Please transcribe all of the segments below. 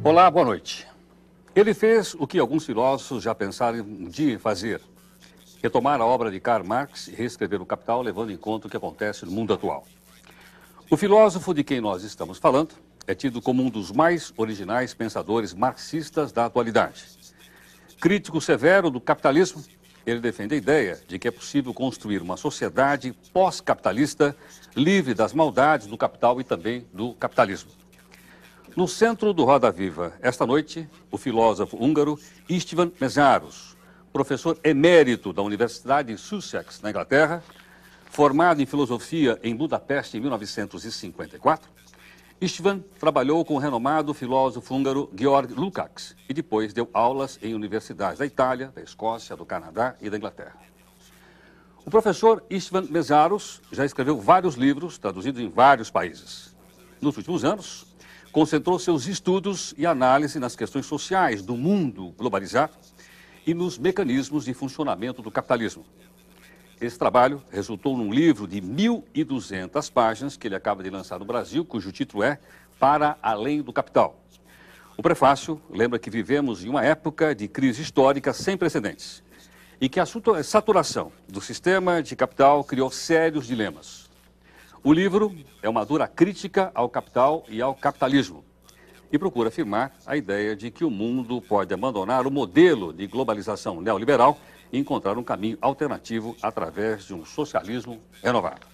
Olá, boa noite. Ele fez o que alguns filósofos já pensaram um dia em fazer: retomar a obra de Karl Marx e reescrever o Capital, levando em conta o que acontece no mundo atual. O filósofo de quem nós estamos falando é tido como um dos mais originais pensadores marxistas da atualidade. Crítico severo do capitalismo, ele defende a ideia de que é possível construir uma sociedade pós-capitalista livre das maldades do capital e também do capitalismo. No centro do Roda Viva, esta noite, o filósofo húngaro István Mészáros, professor emérito da Universidade de Sussex, na Inglaterra, formado em filosofia em Budapeste em 1954, István trabalhou com o renomado filósofo húngaro Georg Lukács e depois deu aulas em universidades da Itália, da Escócia, do Canadá e da Inglaterra. O professor István Mészáros já escreveu vários livros traduzidos em vários países. Nos últimos anos, concentrou seus estudos e análise nas questões sociais do mundo globalizado e nos mecanismos de funcionamento do capitalismo. Esse trabalho resultou num livro de 1.200 páginas que ele acaba de lançar no Brasil, cujo título é Para Além do Capital. O prefácio lembra que vivemos em uma época de crise histórica sem precedentes e que a saturação do sistema de capital criou sérios dilemas. O livro é uma dura crítica ao capital e ao capitalismo e procura afirmar a ideia de que o mundo pode abandonar o modelo de globalização neoliberal e encontrar um caminho alternativo através de um socialismo renovado.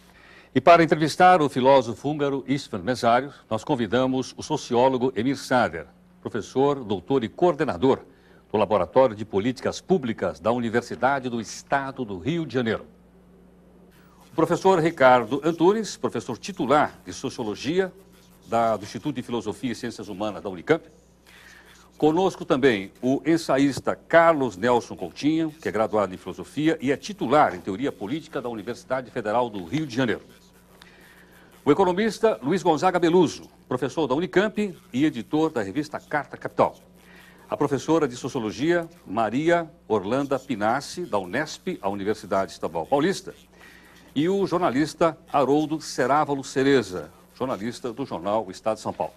E para entrevistar o filósofo húngaro István Meszáros, nós convidamos o sociólogo Emir Sáder, professor, doutor e coordenador do Laboratório de Políticas Públicas da Universidade do Estado do Rio de Janeiro. O professor Ricardo Antunes, professor titular de Sociologia do Instituto de Filosofia e Ciências Humanas da Unicamp. Conosco também o ensaísta Carlos Nelson Coutinho, que é graduado em Filosofia e é titular em Teoria Política da Universidade Federal do Rio de Janeiro. O economista Luiz Gonzaga Beluso, professor da Unicamp e editor da revista Carta Capital. A professora de Sociologia Maria Orlanda Pinassi, da Unesp, a Universidade Estadual Paulista. E o jornalista Haroldo Cerávalo Cereza, jornalista do jornal O Estado de São Paulo.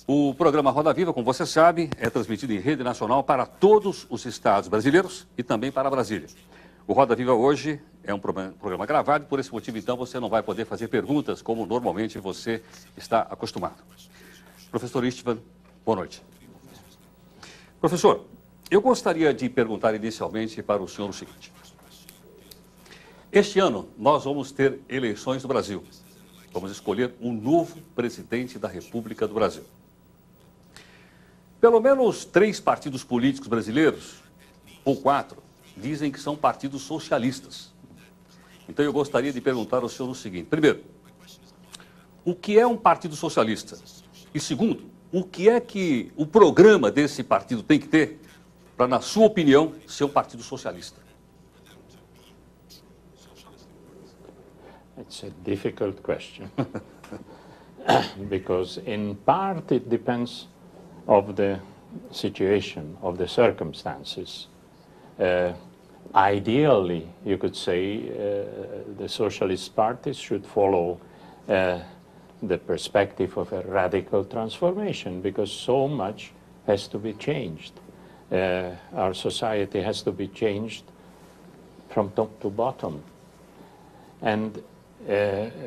O programa Roda Viva, como você sabe, é transmitido em rede nacional para todos os estados brasileiros e também para Brasília. O Roda Viva hoje é um programa gravado e por esse motivo, então, você não vai poder fazer perguntas como normalmente você está acostumado. Professor István, boa noite. Professor, eu gostaria de perguntar inicialmente para o senhor o seguinte. Este ano, nós vamos ter eleições no Brasil. Vamos escolher um novo presidente da República do Brasil. Pelo menos 3 partidos políticos brasileiros, ou 4, dizem que são partidos socialistas. Então eu gostaria de perguntar ao senhor o seguinte. Primeiro, o que é um partido socialista? E segundo, o que é que o programa desse partido tem que ter para, na sua opinião, ser um partido socialista? It's a difficult question because in part it depends of the situation, of the circumstances. Ideally, you could say the socialist parties should follow the perspective of a radical transformation because so much has to be changed. Our society has to be changed from top to bottom. And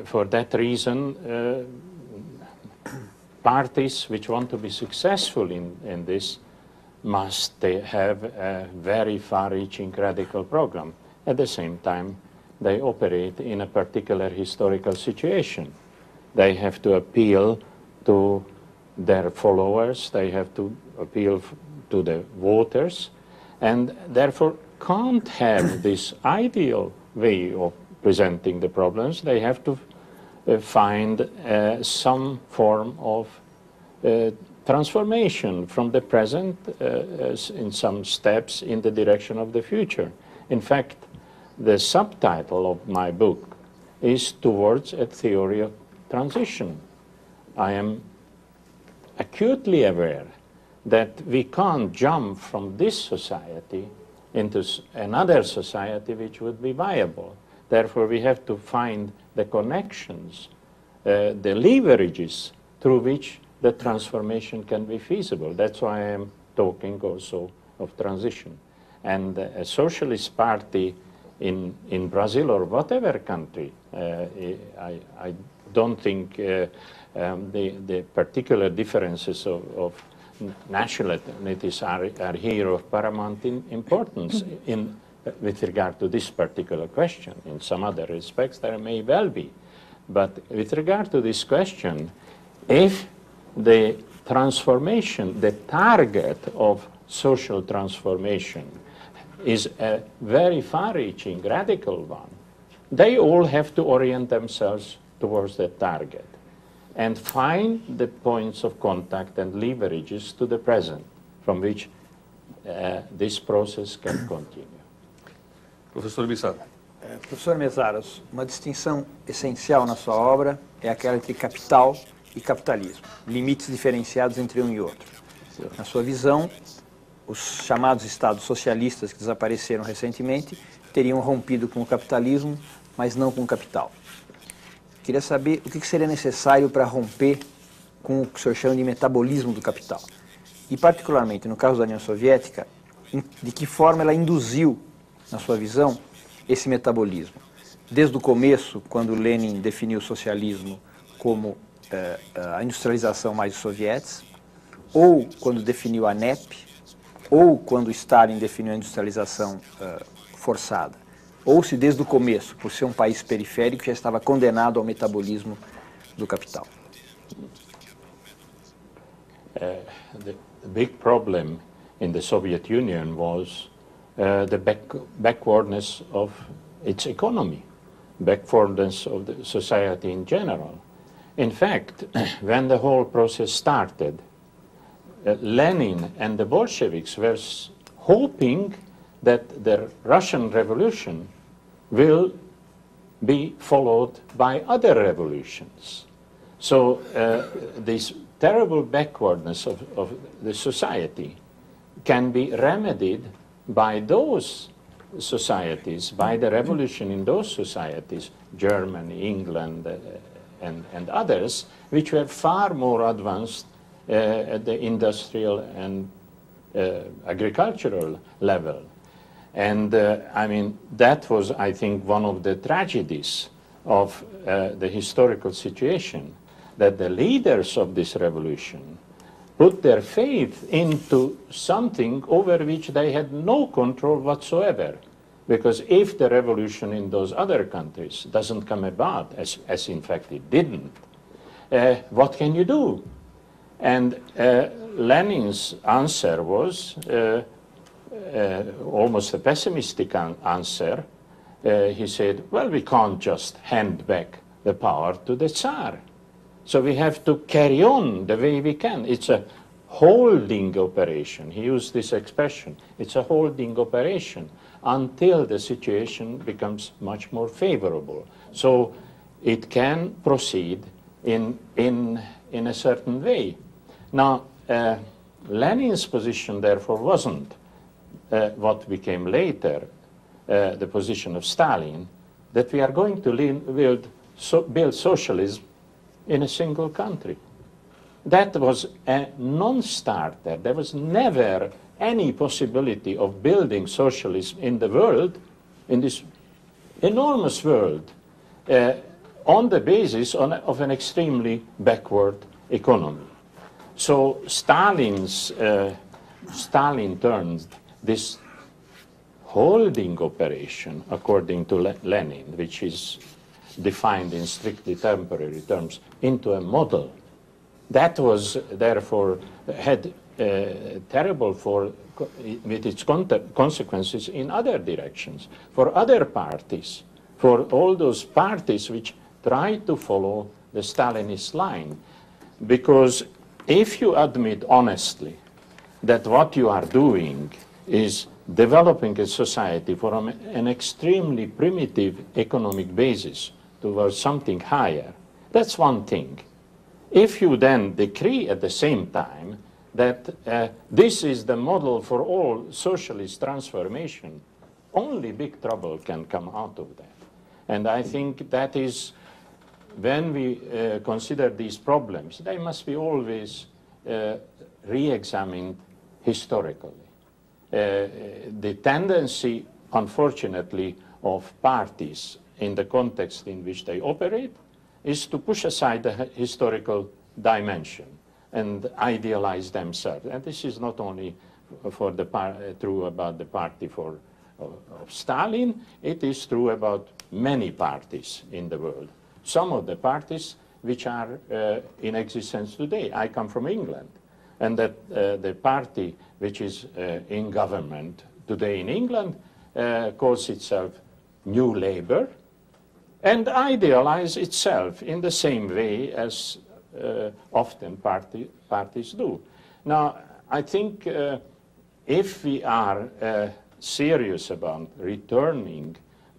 for that reason, parties which want to be successful in this must have a very far-reaching radical program. At the same time, they operate in a particular historical situation. They have to appeal to their followers, they have to appeal to the voters, and therefore can't have this ideal way of presenting the problems. They have to find some form of transformation from the present in some steps in the direction of the future. In fact, the subtitle of my book is Towards a Theory of Transition. I am acutely aware that we can't jump from this society into another society which would be viable. Therefore, we have to find the connections, the leverages through which the transformation can be feasible. That's why I'm talking also of transition. And a socialist party in Brazil or whatever country, I don't think the particular differences of nationalities are here of paramount importance with regard to this particular question. In some other respects, there may well be. But with regard to this question, if the transformation, the target of social transformation is a very far-reaching, radical one, they all have to orient themselves towards that target and find the points of contact and leverages to the present from which this process can continue. Professor Meszáros. Professor Mészáros, uma distinção essencial na sua obra é aquela entre capital e capitalismo, limites diferenciados entre um e outro. Na sua visão, os chamados estados socialistas que desapareceram recentemente teriam rompido com o capitalismo, mas não com o capital. Queria saber o que seria necessário para romper com o que o senhor chama de metabolismo do capital. E, particularmente, no caso da União Soviética, de que forma ela induziu, na sua visão, esse metabolismo. Desde o começo, quando Lenin definiu o socialismo como a industrialização mais dos sovietes, ou quando definiu a NEP, ou quando Stalin definiu a industrialização forçada, ou se desde o começo, por ser um país periférico, já estava condenado ao metabolismo do capital. The big problem in the Soviet Union was the backwardness of its economy, backwardness of the society in general. In fact, when the whole process started, Lenin and the Bolsheviks were hoping that the Russian Revolution will be followed by other revolutions. So this terrible backwardness of the society can be remedied by those societies, by the revolution in those societies, Germany, England, and others, which were far more advanced at the industrial and agricultural level. And I mean, that was, I think, one of the tragedies of the historical situation, that the leaders of this revolution put their faith into something over which they had no control whatsoever. Because if the revolution in those other countries doesn't come about, as in fact it didn't, what can you do? And Lenin's answer was almost a pessimistic answer. He said, well, we can't just hand back the power to the Tsar. So we have to carry on the way we can. It's a holding operation. He used this expression. It's a holding operation until the situation becomes much more favorable. So it can proceed in a certain way. Now, Lenin's position, therefore, wasn't what became later the position of Stalin, that we are going to build socialism in a single country. That was a non-starter. There was never any possibility of building socialism in the world, in this enormous world, on the basis of an extremely backward economy. So Stalin turned this holding operation, according to Lenin, which is defined in strictly temporary terms, into a model. That was, therefore, had terrible with its consequences in other directions, for other parties, for all those parties which try to follow the Stalinist line. Because if you admit honestly that what you are doing is developing a society from an extremely primitive economic basis towards something higher, that's one thing. If you then decree at the same time that this is the model for all socialist transformation, only big trouble can come out of that. And I think that is when we consider these problems, they must be always re-examined historically. The tendency, unfortunately, of parties in the context in which they operate is to push aside the historical dimension and idealize themselves. And this is not only for the true about the party of Stalin, it is true about many parties in the world. Some of the parties which are in existence today. I come from England, and that the party which is in government today in England calls itself New Labour, and idealize itself in the same way as often parties do. Now, I think if we are serious about returning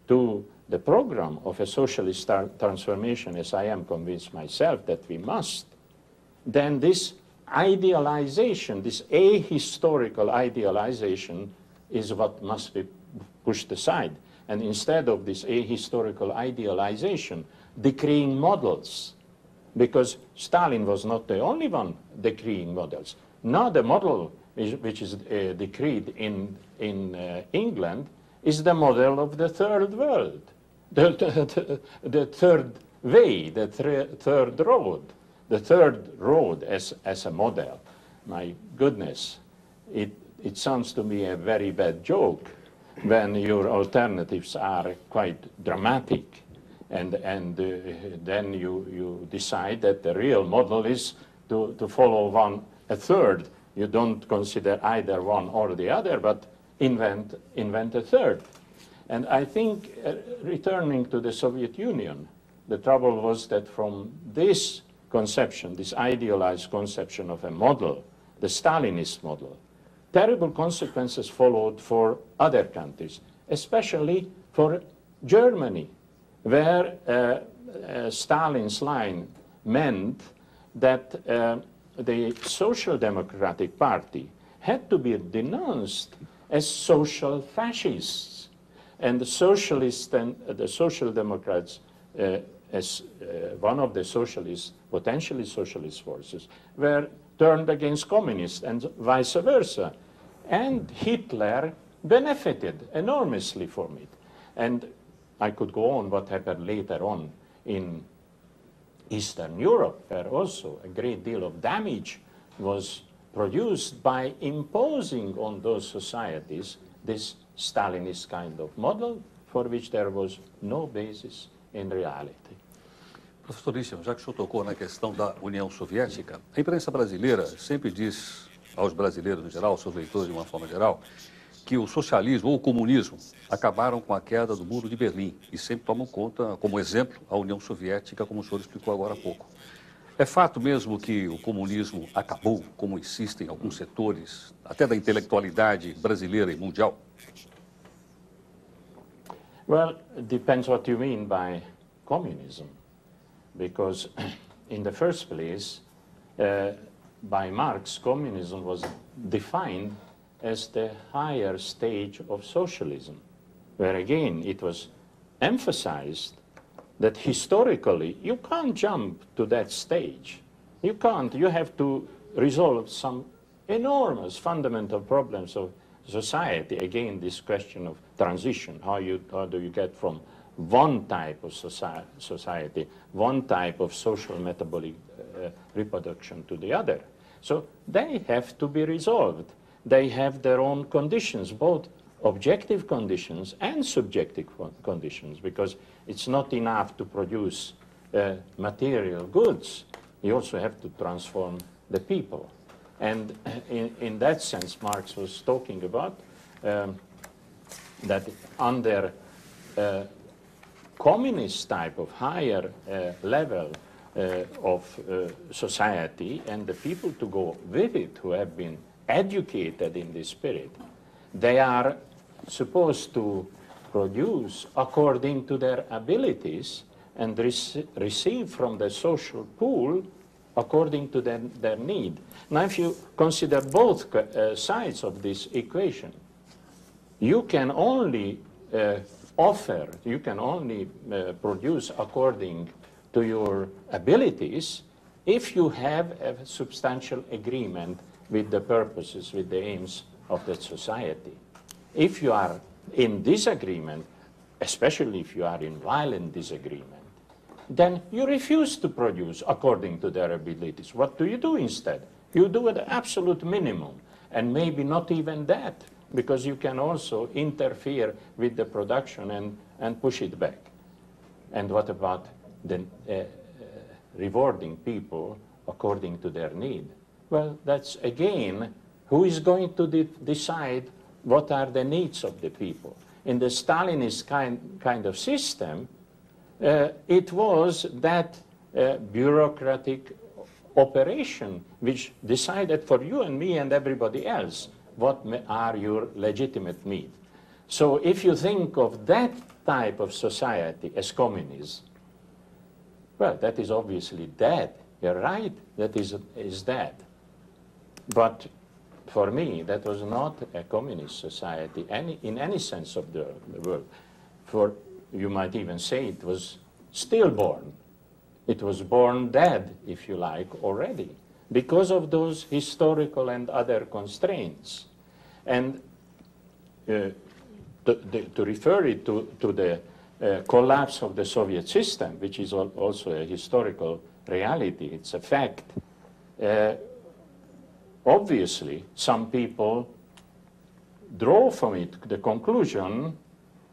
to the program of a socialist transformation, as I am convinced myself that we must, then this idealization, this ahistorical idealization, is what must be pushed aside. And instead of this ahistorical idealization, decreeing models, because Stalin was not the only one decreeing models. Now the model which is decreed in England is the model of the third world, the third way, the third road, the third road as a model. My goodness, it sounds to me a very bad joke when your alternatives are quite dramatic, and then you decide that the real model is to follow a third. You don't consider either one or the other, but invent a third. And I think returning to the Soviet Union, the trouble was that from this conception, this idealized conception of a model, the Stalinist model, terrible consequences followed for other countries, especially for Germany, where Stalin's line meant that the Social Democratic Party had to be denounced as social fascists, and the socialists and the Social Democrats, as one of the socialist, potentially socialist forces, were turned against communists and vice versa. And Hitler benefited enormously from it. And I could go on what happened later on in Eastern Europe, where also a great deal of damage was produced by imposing on those societies this Stalinist kind of model for which there was no basis in reality. Professor István, já que o senhor tocou na questão da União Soviética, a imprensa brasileira sempre diz aos brasileiros em geral, aos seus leitores de uma forma geral, que o socialismo ou o comunismo acabaram com a queda do Muro de Berlim e sempre tomam conta, como exemplo, a União Soviética, como o senhor explicou agora há pouco. É fato mesmo que o comunismo acabou, como insistem alguns setores, até da intelectualidade brasileira e mundial? Well, it depends what you mean by communism, because in the first place, by Marx, communism was defined as the higher stage of socialism, where again it was emphasized that historically you can't jump to that stage. You can't. You have to resolve some enormous fundamental problems of society. Again, this question of transition, how do you get from one type of society, one type of social metabolic reproduction to the other. So they have to be resolved. They have their own conditions, both objective conditions and subjective conditions, because it's not enough to produce material goods. You also have to transform the people. And in that sense, Marx was talking about that under communist type of higher level of society, and the people to go with it who have been educated in this spirit, they are supposed to produce according to their abilities and receive from the social pool according to their need. Now, if you consider both sides of this equation, you can only produce according to your abilities if you have a substantial agreement with the purposes, with the aims of that society. If you are in disagreement, especially if you are in violent disagreement, then you refuse to produce according to their abilities. What do you do instead? You do the absolute minimum, and maybe not even that, because you can also interfere with the production and push it back. And what about the rewarding people according to their need? Well, that's again, who is going to decide what are the needs of the people? In the Stalinist kind of system, it was that bureaucratic operation which decided for you and me and everybody else what are your legitimate needs. So if you think of that type of society as communism, well, that is obviously dead. You're right, that is dead. But for me, that was not a communist society in any sense of the word. For you might even say it was stillborn. It was born dead, if you like, already, because of those historical and other constraints. And to refer it to the collapse of the Soviet system, which is also a historical reality, it's a fact. Obviously, some people draw from it the conclusion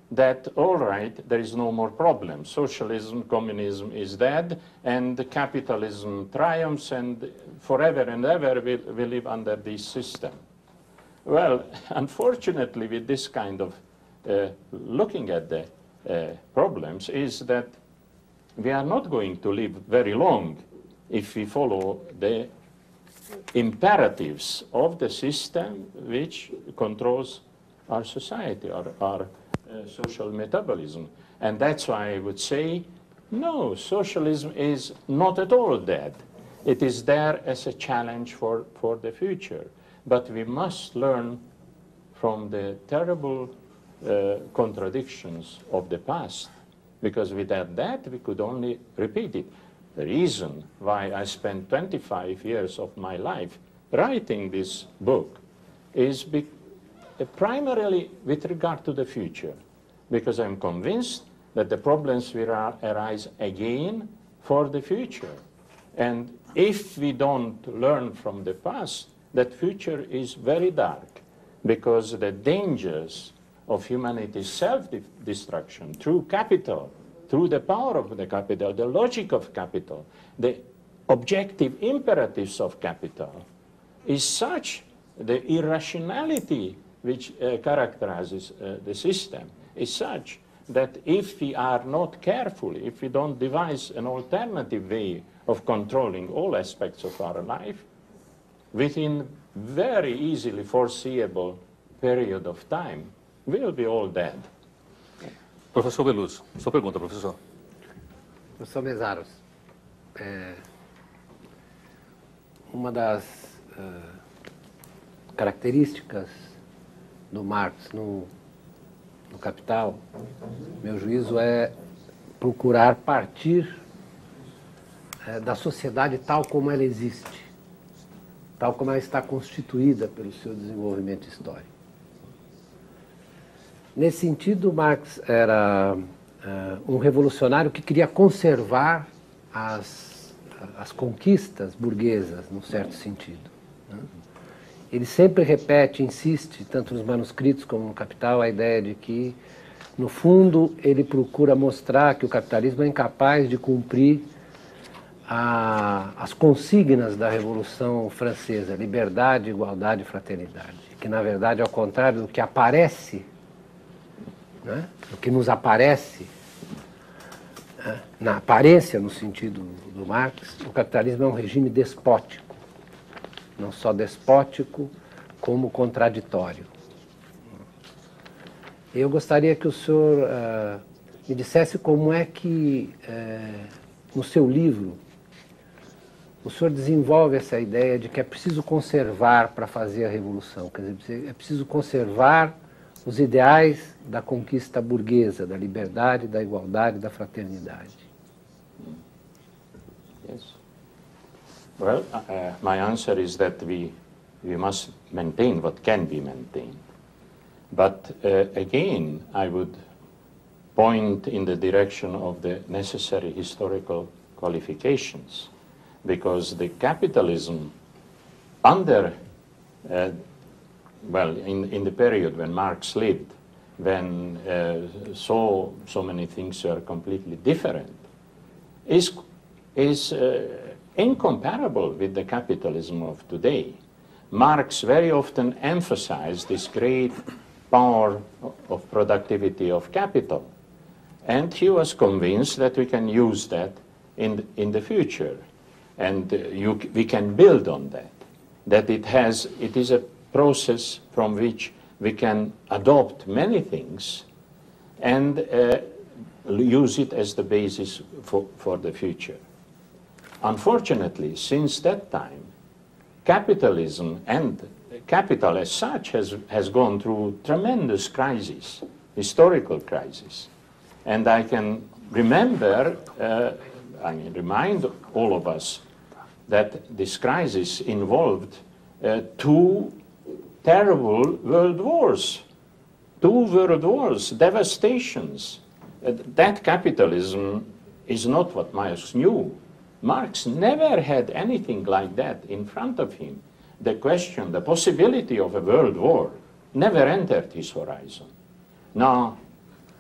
that, all right, there is no more problem. Socialism, communism is dead, and capitalism triumphs, and forever and ever we live under this system. Well, unfortunately, with this kind of looking at the problems, is that we are not going to live very long if we follow the imperatives of the system which controls our society, our social metabolism. And that's why I would say, no, socialism is not at all dead. It is there as a challenge for the future. But we must learn from the terrible contradictions of the past, because without that we could only repeat it. The reason why I spent 25 years of my life writing this book is primarily with regard to the future, because I'm convinced that the problems will arise again for the future. And if we don't learn from the past, that future is very dark, because the dangers of humanity's self-destruction through capital, through the power of the capital, the logic of capital, the objective imperatives of capital, is such, the irrationality which characterizes the system is such that if we are not careful, if we don't devise an alternative way of controlling all aspects of our life, within very easily foreseeable period of time, we'll be all dead. Professor Veloso, sua pergunta, professor. Professor Mészáros, uma das características do Marx no Capital, meu juízo, é procurar partir da sociedade tal como ela existe, tal como ela está constituída pelo seu desenvolvimento histórico. Nesse sentido, Marx era um revolucionário que queria conservar as conquistas burguesas, num certo sentido, né? Ele sempre repete, insiste, tanto nos manuscritos como no Capital, a ideia de que, no fundo, ele procura mostrar que o capitalismo é incapaz de cumprir as consignas da Revolução Francesa, liberdade, igualdade e fraternidade, que, na verdade, ao contrário do que aparece, né, do que nos aparece, né, na aparência, no sentido do Marx, o capitalismo é um regime despótico, não só despótico, como contraditório. Eu gostaria que o senhor me dissesse como é que, no seu livro, o senhor desenvolve essa ideia de que é preciso conservar para fazer a revolução, quer dizer, é preciso conservar os ideais da conquista burguesa, da liberdade, da igualdade, da fraternidade. Well, my answer is that we must maintain what can be maintained. But again, I would point in the direction of the necessary historical qualifications, because the capitalism under, well, in the period when Marx lived, when so many things were completely different, is incomparable with the capitalism of today. Marx very often emphasized this great power of productivity of capital, and he was convinced that we can use that in the future, and we can build on that. That it is a process from which we can adopt many things and use it as the basis for the future. Unfortunately, since that time, capitalism and capital as such has gone through tremendous crises, historical crises. And I can remember, remind all of us that this crisis involved two terrible world wars, devastations. That capitalism is not what Marx knew. Marx never had anything like that in front of him. The question, the possibility of a world war never entered his horizon. Now,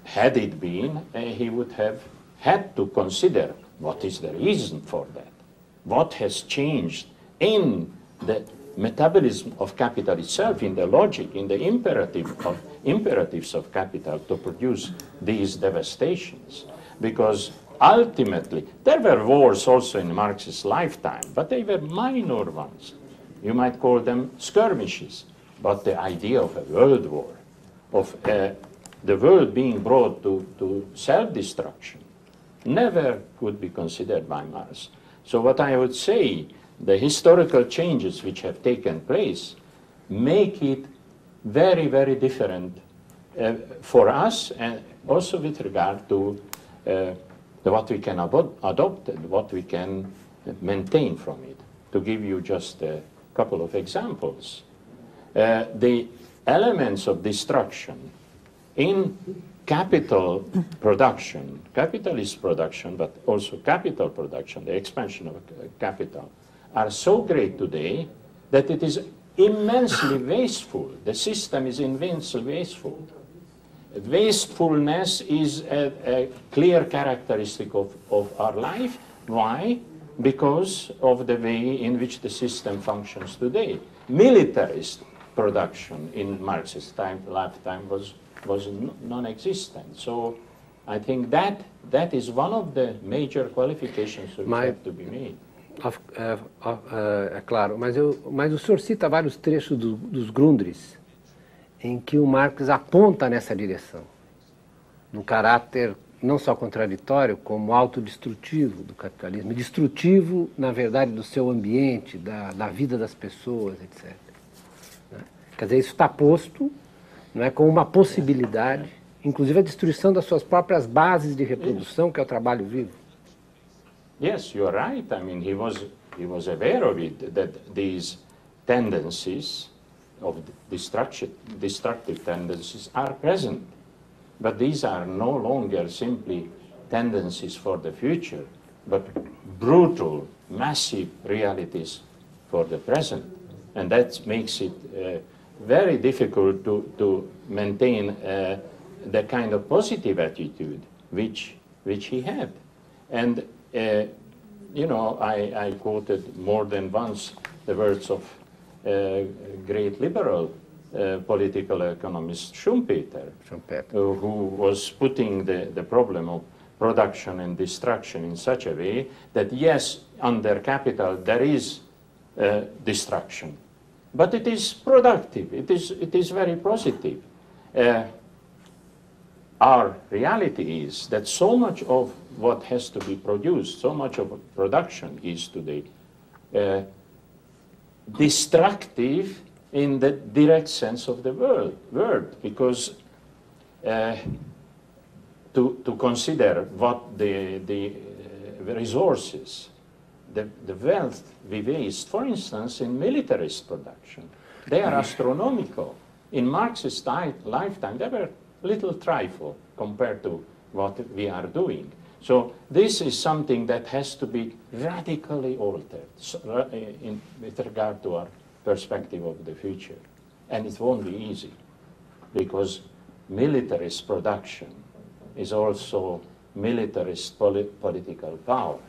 had it been, he would have had to consider what is the reason for that. What has changed in the metabolism of capital itself, in the logic, in the imperatives of capital to produce these devastations. Because ultimately, there were wars also in Marx's lifetime, but they were minor ones. You might call them skirmishes. But the idea of a world war, of the world being brought to self-destruction, never could be considered by Marx. So what I would say, the historical changes which have taken place make it very, very different for us, and also with regard to what we can adopt and what we can maintain from it. To give you just a couple of examples, the elements of destruction in capital production, capitalist production, but also capital production, the expansion of capital, are so great today that it is immensely wasteful. The system is immensely wasteful. Wastefulness is a clear characteristic of our life. Why? Because of the way in which the system functions today. Militarist production in Marx's lifetime was non-existent. So I think that is one of the major qualifications which have to be made. É claro, mas o senhor cita vários trechos dos Grundrisse em que o Marx aponta nessa direção, num caráter não só contraditório, como autodestrutivo do capitalismo, destrutivo, na verdade, do seu ambiente, da vida das pessoas, etc. Quer dizer, isso está posto, não é, como uma possibilidade, inclusive a destruição das suas próprias bases de reprodução, que é o trabalho vivo. Yes, you're right. I mean, he was aware of it, that these tendencies of destructive tendencies are present. But these are no longer simply tendencies for the future, but brutal, massive realities for the present. And that makes it very difficult to maintain the kind of positive attitude which he had. And you know, I quoted more than once the words of great liberal political economist Schumpeter, who was putting the problem of production and destruction in such a way that, yes, under capital there is destruction, but it is productive, it is very positive. Our reality is that so much of what has to be produced, so much of production is today destructive in the direct sense of the word, because to consider what the resources, the wealth we waste, for instance, in militarist production. They are astronomical. In Marx's lifetime, they were little trifle compared to what we are doing. So this is something that has to be radically altered with regard to our perspective of the future. And it won't be easy, because militarist production is also militarist political power.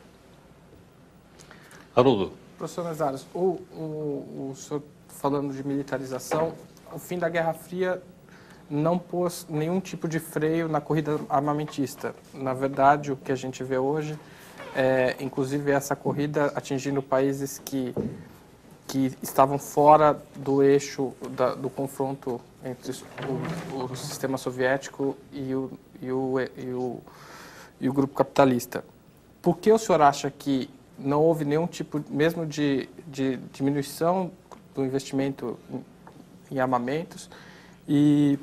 Haroldo. Professor Mészáros, o senhor falando de militarização, o fim da Guerra Fria não pôs nenhum tipo de freio na corrida armamentista. Na verdade, o que a gente vê hoje é, inclusive, essa corrida atingindo países que estavam fora do eixo do confronto entre o sistema soviético e o grupo capitalista. Por que o senhor acha que não houve nenhum tipo, mesmo de diminuição do investimento em armamentos, e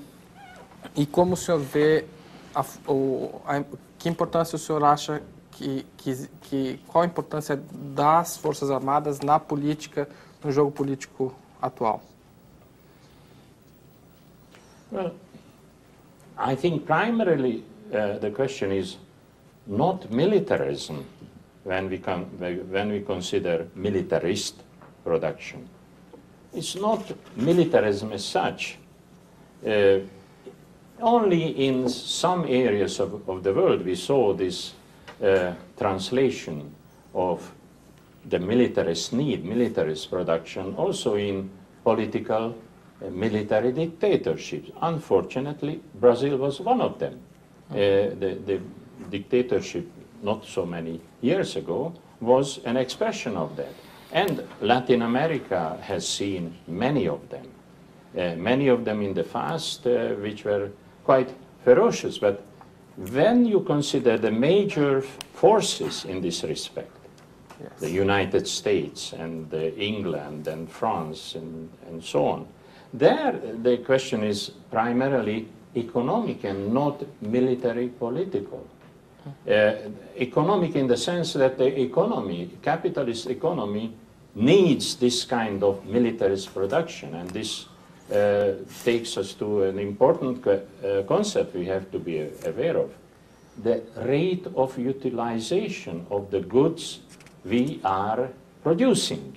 como o senhor vê, que importância o senhor acha qual a importância das Forças Armadas na política, no jogo político atual? Well, I think primarily the question is not militarism when we consider militarist production. It's not militarism as such. Only in some areas of the world we saw this translation of the militarist need, militarist production, also in political military dictatorships. Unfortunately, Brazil was one of them. The dictatorship not so many years ago was an expression of that. And Latin America has seen many of them. Many of them in the past, which were quite ferocious. But when you consider the major forces in this respect, yes, the United States and England and France and so on, there the question is primarily economic and not military political. Economic in the sense that the economy, capitalist economy, needs this kind of militarist production, and this takes us to an important concept we have to be aware of: the rate of utilization of the goods we are producing.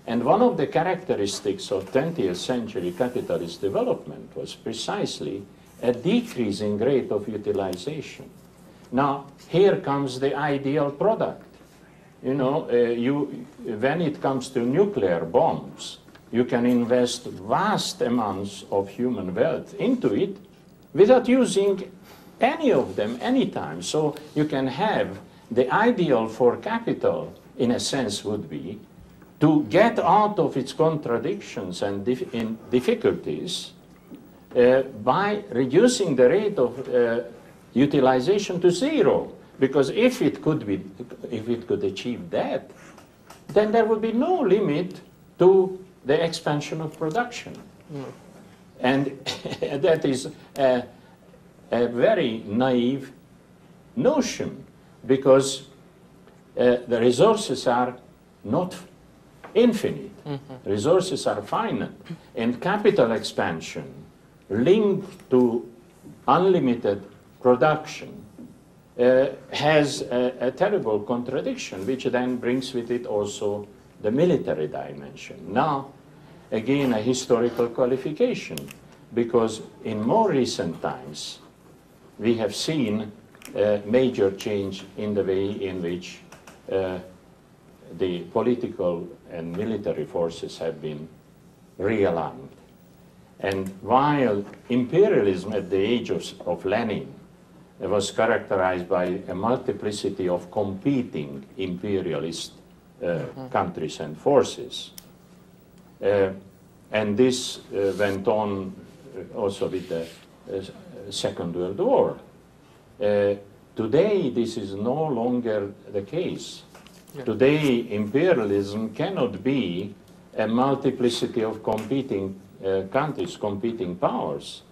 And one of the characteristics of 20th century capitalist development was precisely a decreasing rate of utilization. Now, here comes the ideal product. You know, when it comes to nuclear bombs, you can invest vast amounts of human wealth into it without using any of them anytime. So you can have the ideal for capital, in a sense, would be to get out of its contradictions and difficulties by reducing the rate of utilization to zero. Because if it could achieve that, then there would be no limit to the expansion of production. And that is a very naive notion, because the resources are not infinite. Resources are finite. And capital expansion linked to unlimited production has a terrible contradiction, which then brings with it also the military dimension. Now, again, a historical qualification, because in more recent times, we have seen a major change in the way in which the political and military forces have been realigned. And while imperialism at the age of Lenin was characterized by a multiplicity of competing imperialist countries and forces, and this went on also with the Second World War. Today, this is no longer the case. Yeah. Today, imperialism cannot be a multiplicity of competing countries, competing powers.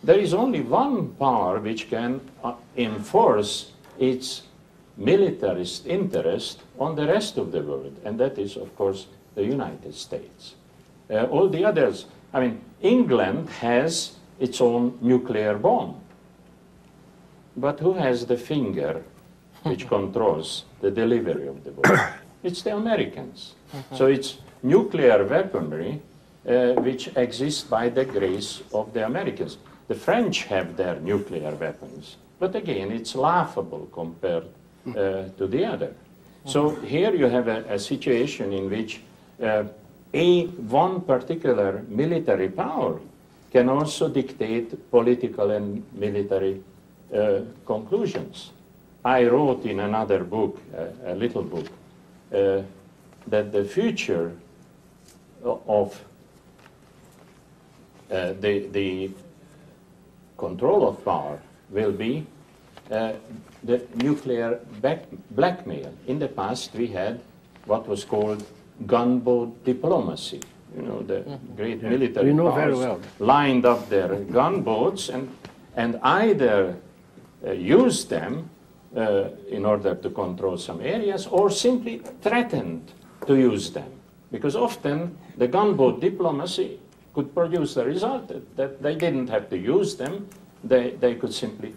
There is only one power which can enforce its militarist interest on the rest of the world, and that is, of course, the United States. All the others, I mean, England has its own nuclear bomb, but who has the finger which controls the delivery of the bomb? It's the Americans. So it's nuclear weaponry which exists by the grace of the Americans. The French have their nuclear weapons, but again, it's laughable compared to the other. So here you have a situation in which one particular military power can also dictate political and military conclusions. I wrote in another book, a little book, that the future of the control of power will be the nuclear blackmail. In the past, we had what was called gunboat diplomacy. You know, the great military powers lined up their gunboats and either used them in order to control some areas or simply threatened to use them. Because often the gunboat diplomacy could produce the result that they didn't have to use them, they could simply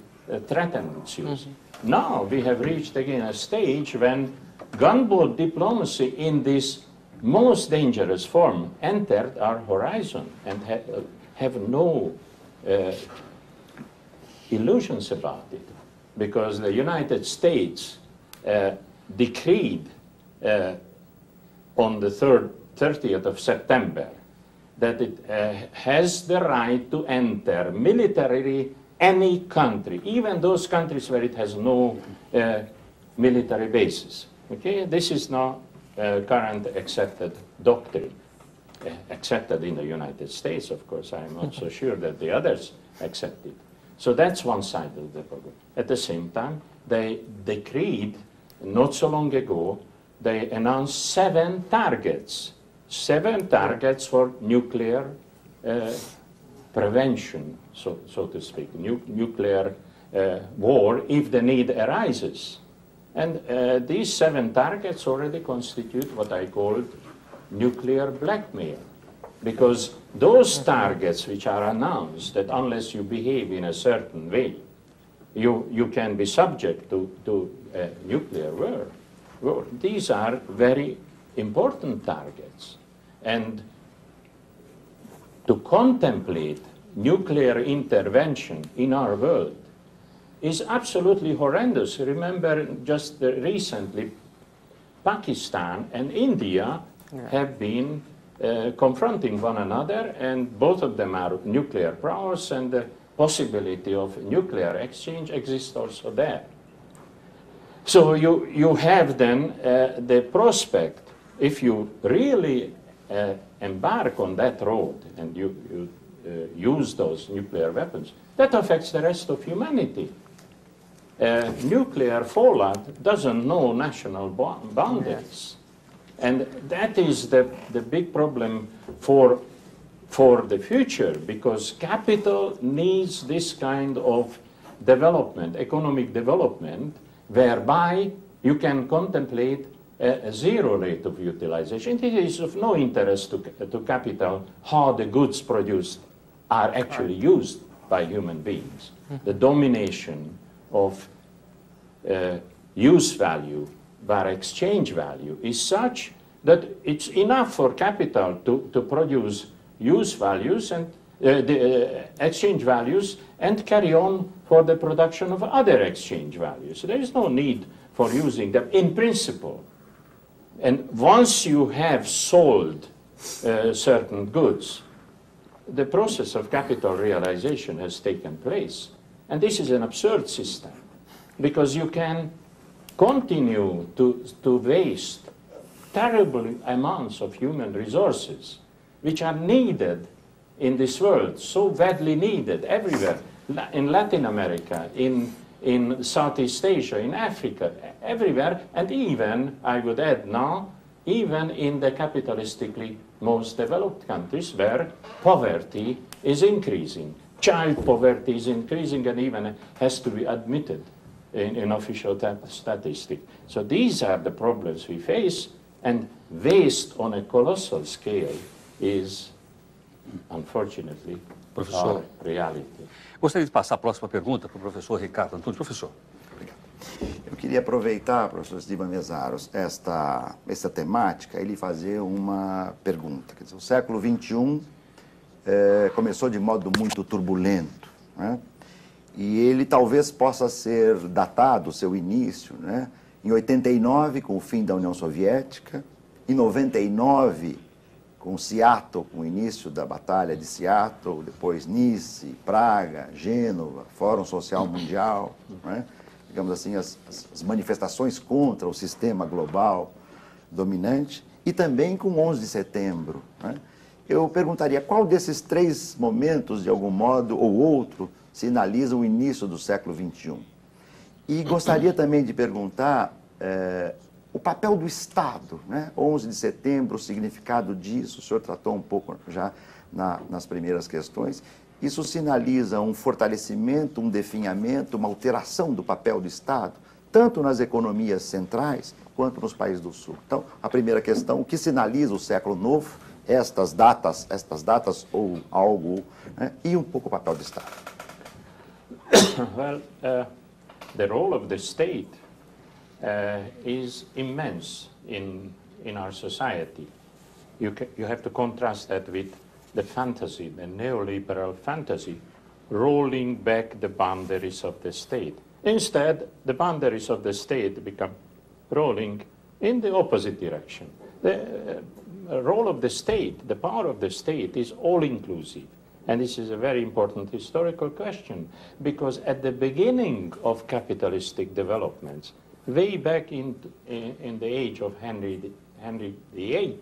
threaten its use. Now we have reached again a stage when gunboat diplomacy in this most dangerous form entered our horizon and have no illusions about it, because the United States decreed on the 30th of September that it has the right to enter militarily any country, even those countries where it has no military bases. Okay, this is now current accepted doctrine, accepted in the United States, of course. I'm not so sure that the others accept it. So that's one side of the problem. At the same time, they decreed, not so long ago, they announced 7 targets. 7 targets for nuclear prevention, so to speak, nuclear war if the need arises. And these 7 targets already constitute what I called nuclear blackmail. Because those targets which are announced, that unless you behave in a certain way, you can be subject to nuclear war, these are very important targets. And to contemplate nuclear intervention in our world is absolutely horrendous. Remember, just recently, Pakistan and India have been confronting one another, and both of them are nuclear powers, and the possibility of nuclear exchange exists also there. So you have then the prospect, if you really embark on that road and you use those nuclear weapons, that affects the rest of humanity. Nuclear fallout doesn't know national boundaries. And that is the big problem for the future, because capital needs this kind of development, economic development, whereby you can contemplate a zero rate of utilization. It is of no interest to capital how the goods produced are actually used by human beings. The domination of use value by exchange value is such that it's enough for capital to produce use values and exchange values and carry on for the production of other exchange values. So there is no need for using them in principle. And once you have sold certain goods, the process of capital realization has taken place. And this is an absurd system, because you can continue to waste terrible amounts of human resources which are needed in this world, so badly needed everywhere, in Latin America, in Southeast Asia, in Africa, everywhere, and even, I would add now, even in the capitalistically most developed countries where poverty is increasing. Child poverty is increasing and even has to be admitted in official statistics. So these are the problems we face, and waste on a colossal scale is, unfortunately, our reality. Gostaria de passar a próxima pergunta para o professor Ricardo Antunes. Professor. Obrigado. Eu queria aproveitar, professor István Mészáros, esta temática e lhe fazer uma pergunta. Quer dizer, o século XXI começou de modo muito turbulento, né? E ele talvez possa ser datado, o seu início, né, em 89, com o fim da União Soviética, em 99, com Seattle, com o início da Batalha de Seattle, depois Nice, Praga, Gênova, Fórum Social Mundial, né, digamos assim, as manifestações contra o sistema global dominante, e também com 11 de setembro. Né. Eu perguntaria, qual desses três momentos, de algum modo ou outro, sinaliza o início do século XXI? E gostaria também de perguntar o papel do Estado, né? 11 de setembro, o significado disso, o senhor tratou um pouco já nas primeiras questões. Isso sinaliza um fortalecimento, um definhamento, uma alteração do papel do Estado, tanto nas economias centrais quanto nos países do Sul. Então, a primeira questão, o que sinaliza o século novo, estas datas ou algo, né? E um pouco o papel do Estado. Well, the role of the state is immense in our society. You have to contrast that with the fantasy, the neoliberal fantasy, rolling back the boundaries of the state. Instead, the boundaries of the state become rolling in the opposite direction. The role of the state, the power of the state is all-inclusive. And this is a very important historical question, because at the beginning of capitalistic developments, way back in the age of Henry VIII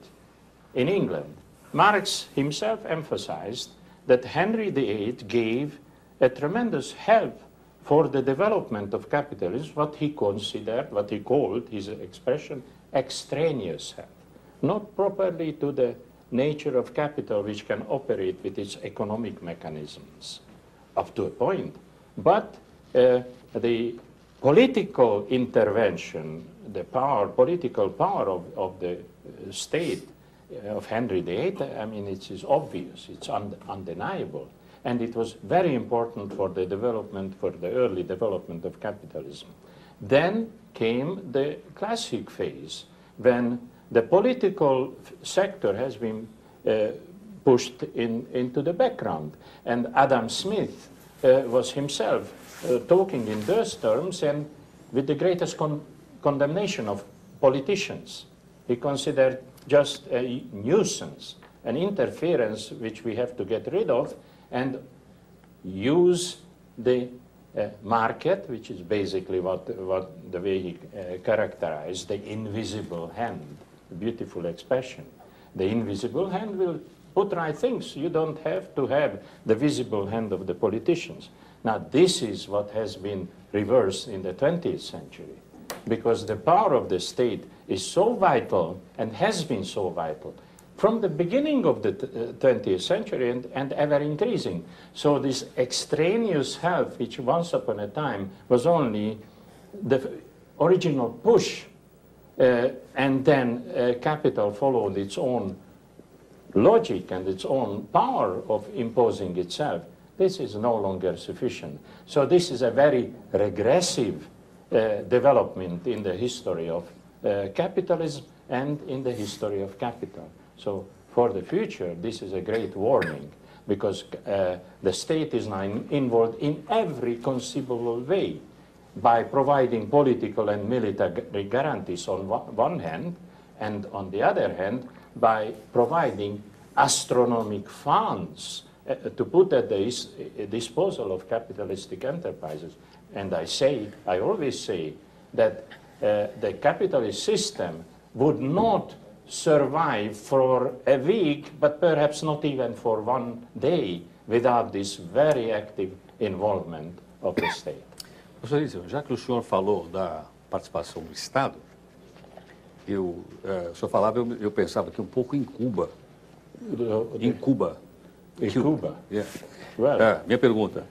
in England, Marx himself emphasized that Henry VIII gave a tremendous help for the development of capitalism, what he called, his expression, extraneous help, not properly to the nature of capital, which can operate with its economic mechanisms up to a point. But the political intervention, the political power of the state of Henry VIII, I mean, it is obvious, it's undeniable. And it was very important for the early development of capitalism. Then came the classic phase, when the political sector has been pushed into the background. And Adam Smith was himself talking in those terms and with the greatest condemnation of politicians. He considered just a nuisance, an interference which we have to get rid of and use the market, which is basically what the way he characterized the invisible hand. Beautiful expression. The invisible hand will put right things. You don't have to have the visible hand of the politicians. Now, this is what has been reversed in the 20th century, because the power of the state is so vital and has been so vital from the beginning of the 20th century and ever increasing. So this extraneous help, which once upon a time was only the original push, and then capital followed its own logic and its own power of imposing itself. This is no longer sufficient. So this is a very regressive development in the history of capitalism and in the history of capital. So for the future, this is a great warning, because the state is now involved in every conceivable way, by providing political and military guarantees on one hand, and on the other hand, by providing astronomical funds to put at the disposal of capitalistic enterprises. And I always say that the capitalist system would not survive for a week, but perhaps not even for one day, without this very active involvement of the state. Professor István, já que o senhor falou da participação do Estado, o senhor falava, eu pensava aqui um pouco em Cuba. Em Cuba. Em Cuba? Yeah. Well, minha pergunta,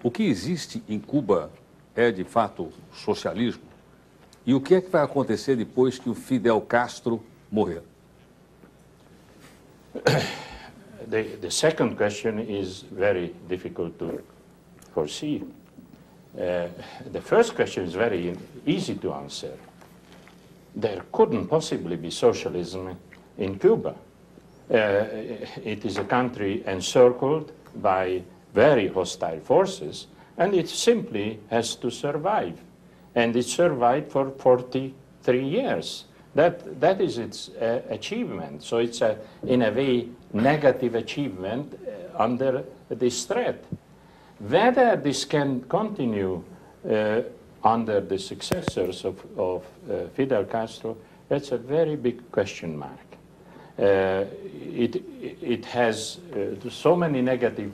o que existe em Cuba é de fato socialismo? E o que é que vai acontecer depois que o Fidel Castro morrer? The second question is very difficult to foresee. The first question is very easy to answer. There couldn't possibly be socialism in Cuba. It is a country encircled by very hostile forces, and it simply has to survive. And it survived for 43 years. That is its achievement. So it's, in a way, negative achievement under this threat. Whether this can continue under the successors of Fidel Castro, that's a very big question mark. It has so many negative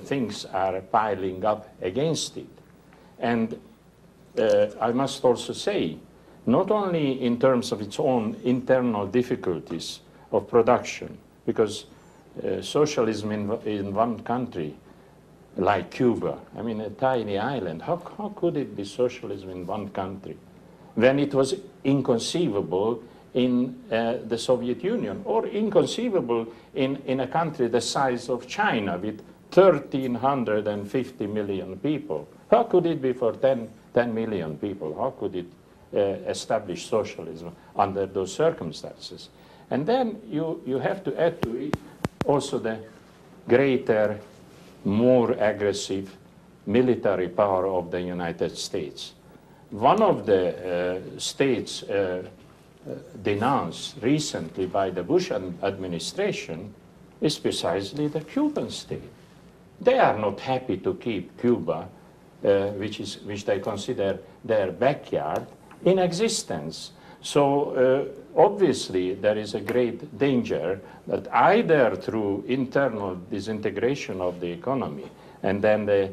things are piling up against it. And I must also say, not only in terms of its own internal difficulties of production, because socialism in one country, like Cuba, I mean a tiny island, how could it be socialism in one country when it was inconceivable in the Soviet Union, or inconceivable in a country the size of China with 1,350 million people? How could it be for 10 million people? How could it establish socialism under those circumstances? And then you have to add to it also the greater, more aggressive military power of the United States. One of the states denounced recently by the Bush administration is precisely the Cuban state. They are not happy to keep Cuba, which they consider their backyard, in existence. So obviously there is a great danger that either through internal disintegration of the economy and then the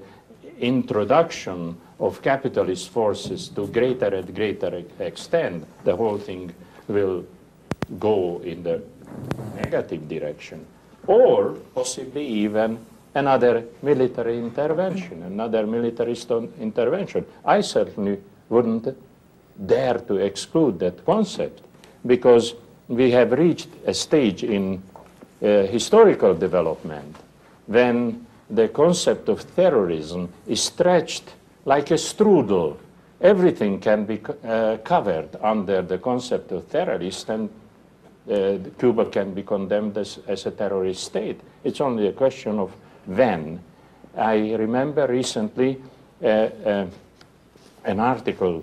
introduction of capitalist forces to greater and greater extent, the whole thing will go in the negative direction, or possibly even another military intervention, another militarist intervention. I certainly wouldn't dare to exclude that concept, because we have reached a stage in historical development when the concept of terrorism is stretched like a strudel. Everything can be covered under the concept of terrorist, and Cuba can be condemned as a terrorist state. It's only a question of when. I remember recently an article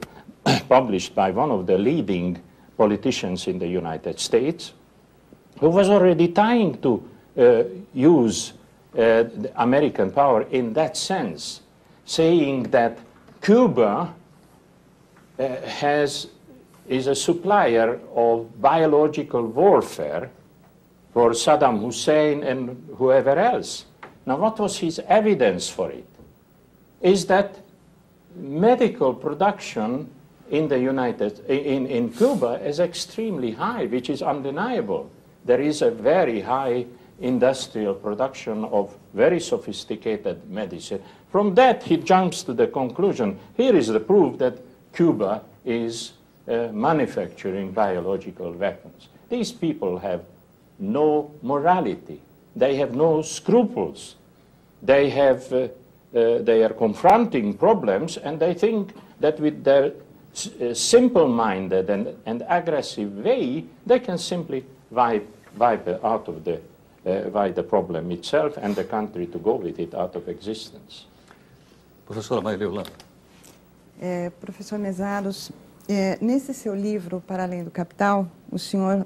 published by one of the leading politicians in the United States, who was already trying to use the American power in that sense, saying that Cuba is a supplier of biological warfare for Saddam Hussein and whoever else. Now, what was his evidence for it? Is that medical production in the in Cuba is extremely high, which is undeniable. There is a very high industrial production of very sophisticated medicine. From that, he jumps to the conclusion, here is the proof that Cuba is manufacturing biological weapons. These people have no morality. They have no scruples. They are confronting problems, and they think that with their simple-minded and aggressive way, they can simply wipe out of the problem itself and the country to go with it out of existence. Professora Maria Leolanda. Professor Mészáros, nesse seu livro, Para Além do Capital, o senhor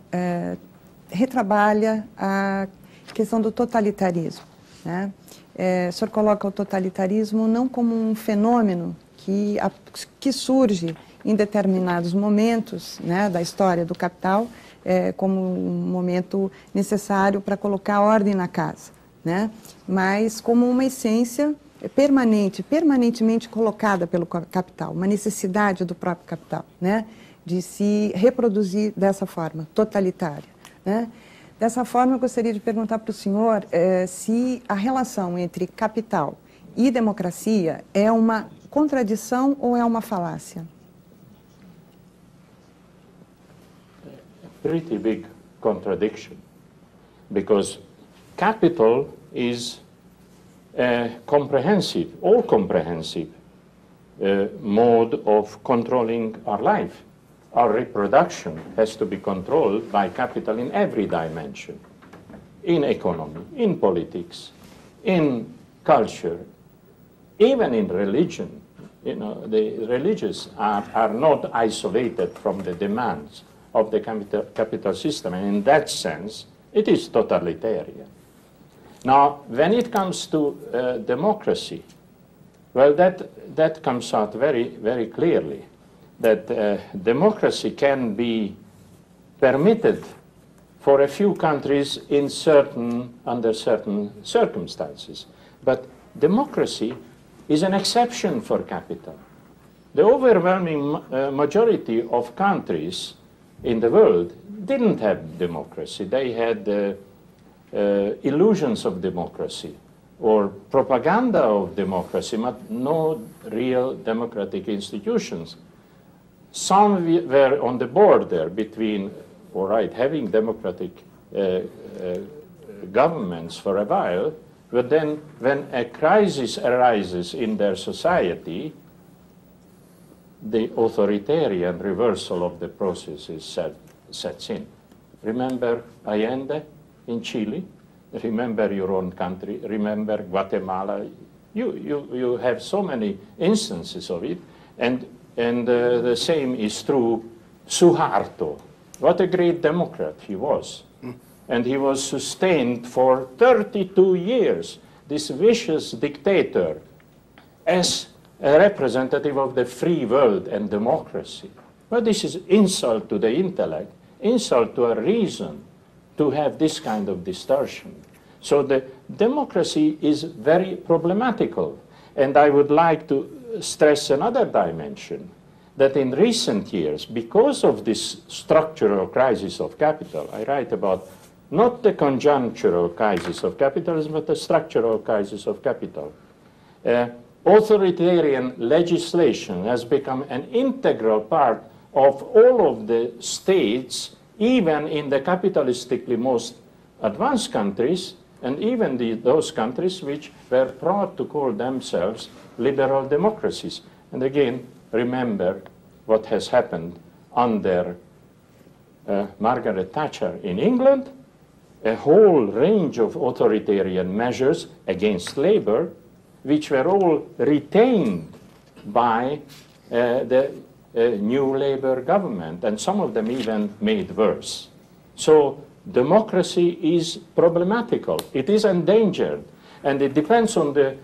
retrabalha a questão do totalitarismo, né? O senhor coloca o totalitarismo não como um fenômeno que surge em determinados momentos, né, da história do capital, como um momento necessário para colocar ordem na casa, né? Mas como uma essência permanentemente colocada pelo capital, uma necessidade do próprio capital, né, de se reproduzir dessa forma, totalitária, né? Dessa forma, eu gostaria de perguntar para o senhor se a relação entre capital e democracia é uma contradição ou é uma falácia? Pretty big contradiction, because capital is a comprehensive, all-comprehensive mode of controlling our life. Our reproduction has to be controlled by capital in every dimension, in economy, in politics, in culture, even in religion. You know, the religious are not isolated from the demands of the capital system, and in that sense, it is totalitarian. Now, when it comes to democracy, well, that comes out very, very clearly, that democracy can be permitted for a few countries in under certain circumstances. But democracy is an exception for capital. The overwhelming majority of countries in the world didn't have democracy. They had illusions of democracy or propaganda of democracy, but no real democratic institutions. Some were on the border between, all right, having democratic governments for a while, but then when a crisis arises in their society, the authoritarian reversal of the processes sets in. Remember Allende in Chile? Remember your own country? Remember Guatemala? You have so many instances of it, and the same is true Suharto. What a great Democrat he was. And he was sustained for 32 years, this vicious dictator, as a representative of the free world and democracy. Well, this is insult to the intellect, insult to a reason to have this kind of distortion. So the democracy is very problematical. And I would like to stress another dimension, that in recent years, because of this structural crisis of capital, I write about not the conjunctural crisis of capitalism, but the structural crisis of capital. Authoritarian legislation has become an integral part of all of the states, even in the capitalistically most advanced countries, and even those countries which were proud to call themselves liberal democracies. And again, remember what has happened under Margaret Thatcher in England, a whole range of authoritarian measures against labor, which were all retained by the new Labour government, and some of them even made worse. So democracy is problematical. It is endangered, and it depends on the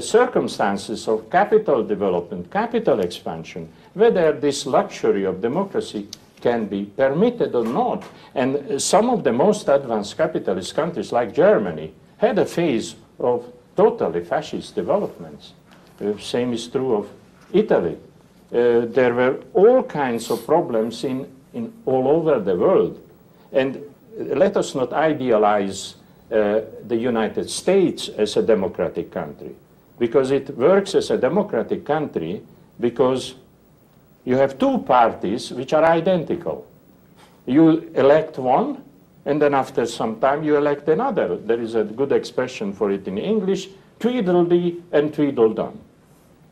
circumstances of capital development, capital expansion, whether this luxury of democracy can be permitted or not. And some of the most advanced capitalist countries, like Germany, had a phase of totally fascist developments. The same is true of Italy. There were all kinds of problems in all over the world. And let us not idealize the United States as a democratic country, because it works as a democratic country because you have two parties which are identical. You elect one, and then after some time you elect another. There is a good expression for it in English, Tweedledee and Tweedledum.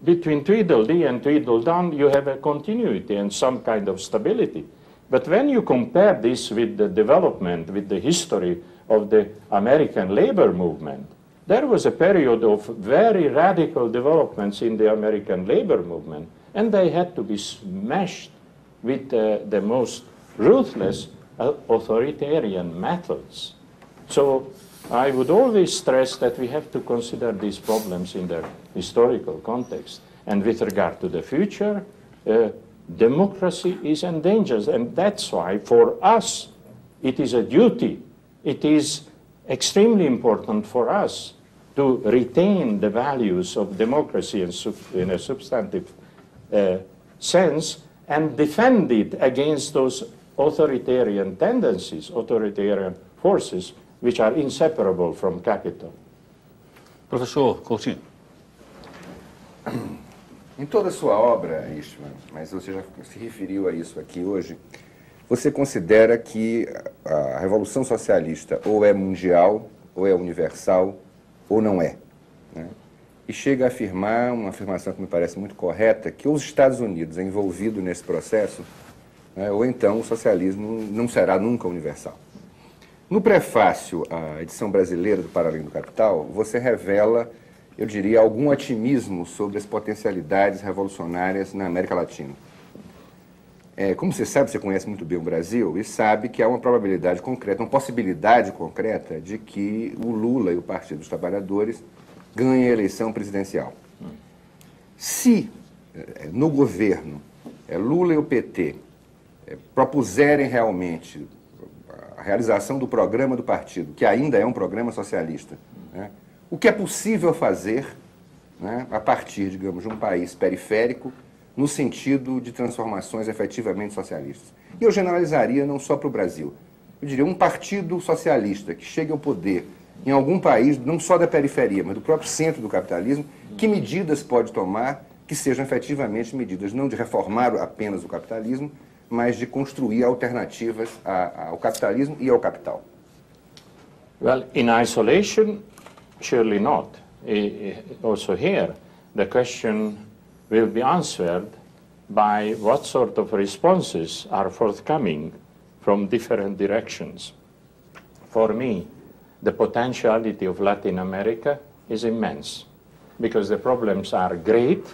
Between Tweedledee and Tweedledum you have a continuity and some kind of stability. But when you compare this with the development, with the history of the American labor movement, there was a period of very radical developments in the American labor movement, and they had to be smashed with the most ruthless authoritarian methods. So I would always stress that we have to consider these problems in their historical context. And with regard to the future, democracy is endangered, and that's why for us it is a duty, it is extremely important for us to retain the values of democracy in a substantive sense and defend it against those authoritarian tendencies, authoritarian forces, which are inseparable from capital. Professor Coutinho. Em toda a sua obra, István, mas você já se referiu a isso aqui hoje, você considera que a Revolução Socialista ou é mundial, ou é universal, ou não é, né? E chega a afirmar, uma afirmação que me parece muito correta, que os Estados Unidos é envolvido nesse processo, né, ou então o socialismo não será nunca universal. No prefácio à edição brasileira do Para Além do Capital, você revela, eu diria, algum otimismo sobre as potencialidades revolucionárias na América Latina. Como você sabe, você conhece muito bem o Brasil e sabe que há uma probabilidade concreta, uma possibilidade concreta de que o Lula e o Partido dos Trabalhadores ganhem a eleição presidencial. Se no governo Lula e o PT propuserem realmente a realização do programa do partido, que ainda é um programa socialista, né, o que é possível fazer, né, a partir, digamos, de um país periférico, no sentido de transformações efetivamente socialistas. E eu generalizaria não só para o Brasil. Eu diria, um partido socialista que chegue ao poder em algum país, não só da periferia, mas do próprio centro do capitalismo, que medidas pode tomar que sejam efetivamente medidas não de reformar apenas o capitalismo, mas de construir alternativas ao capitalismo e ao capital? Well, in isolation, surely not. Also here, the question will be answered by what sort of responses are forthcoming from different directions. For me, the potentiality of Latin America is immense, because the problems are great,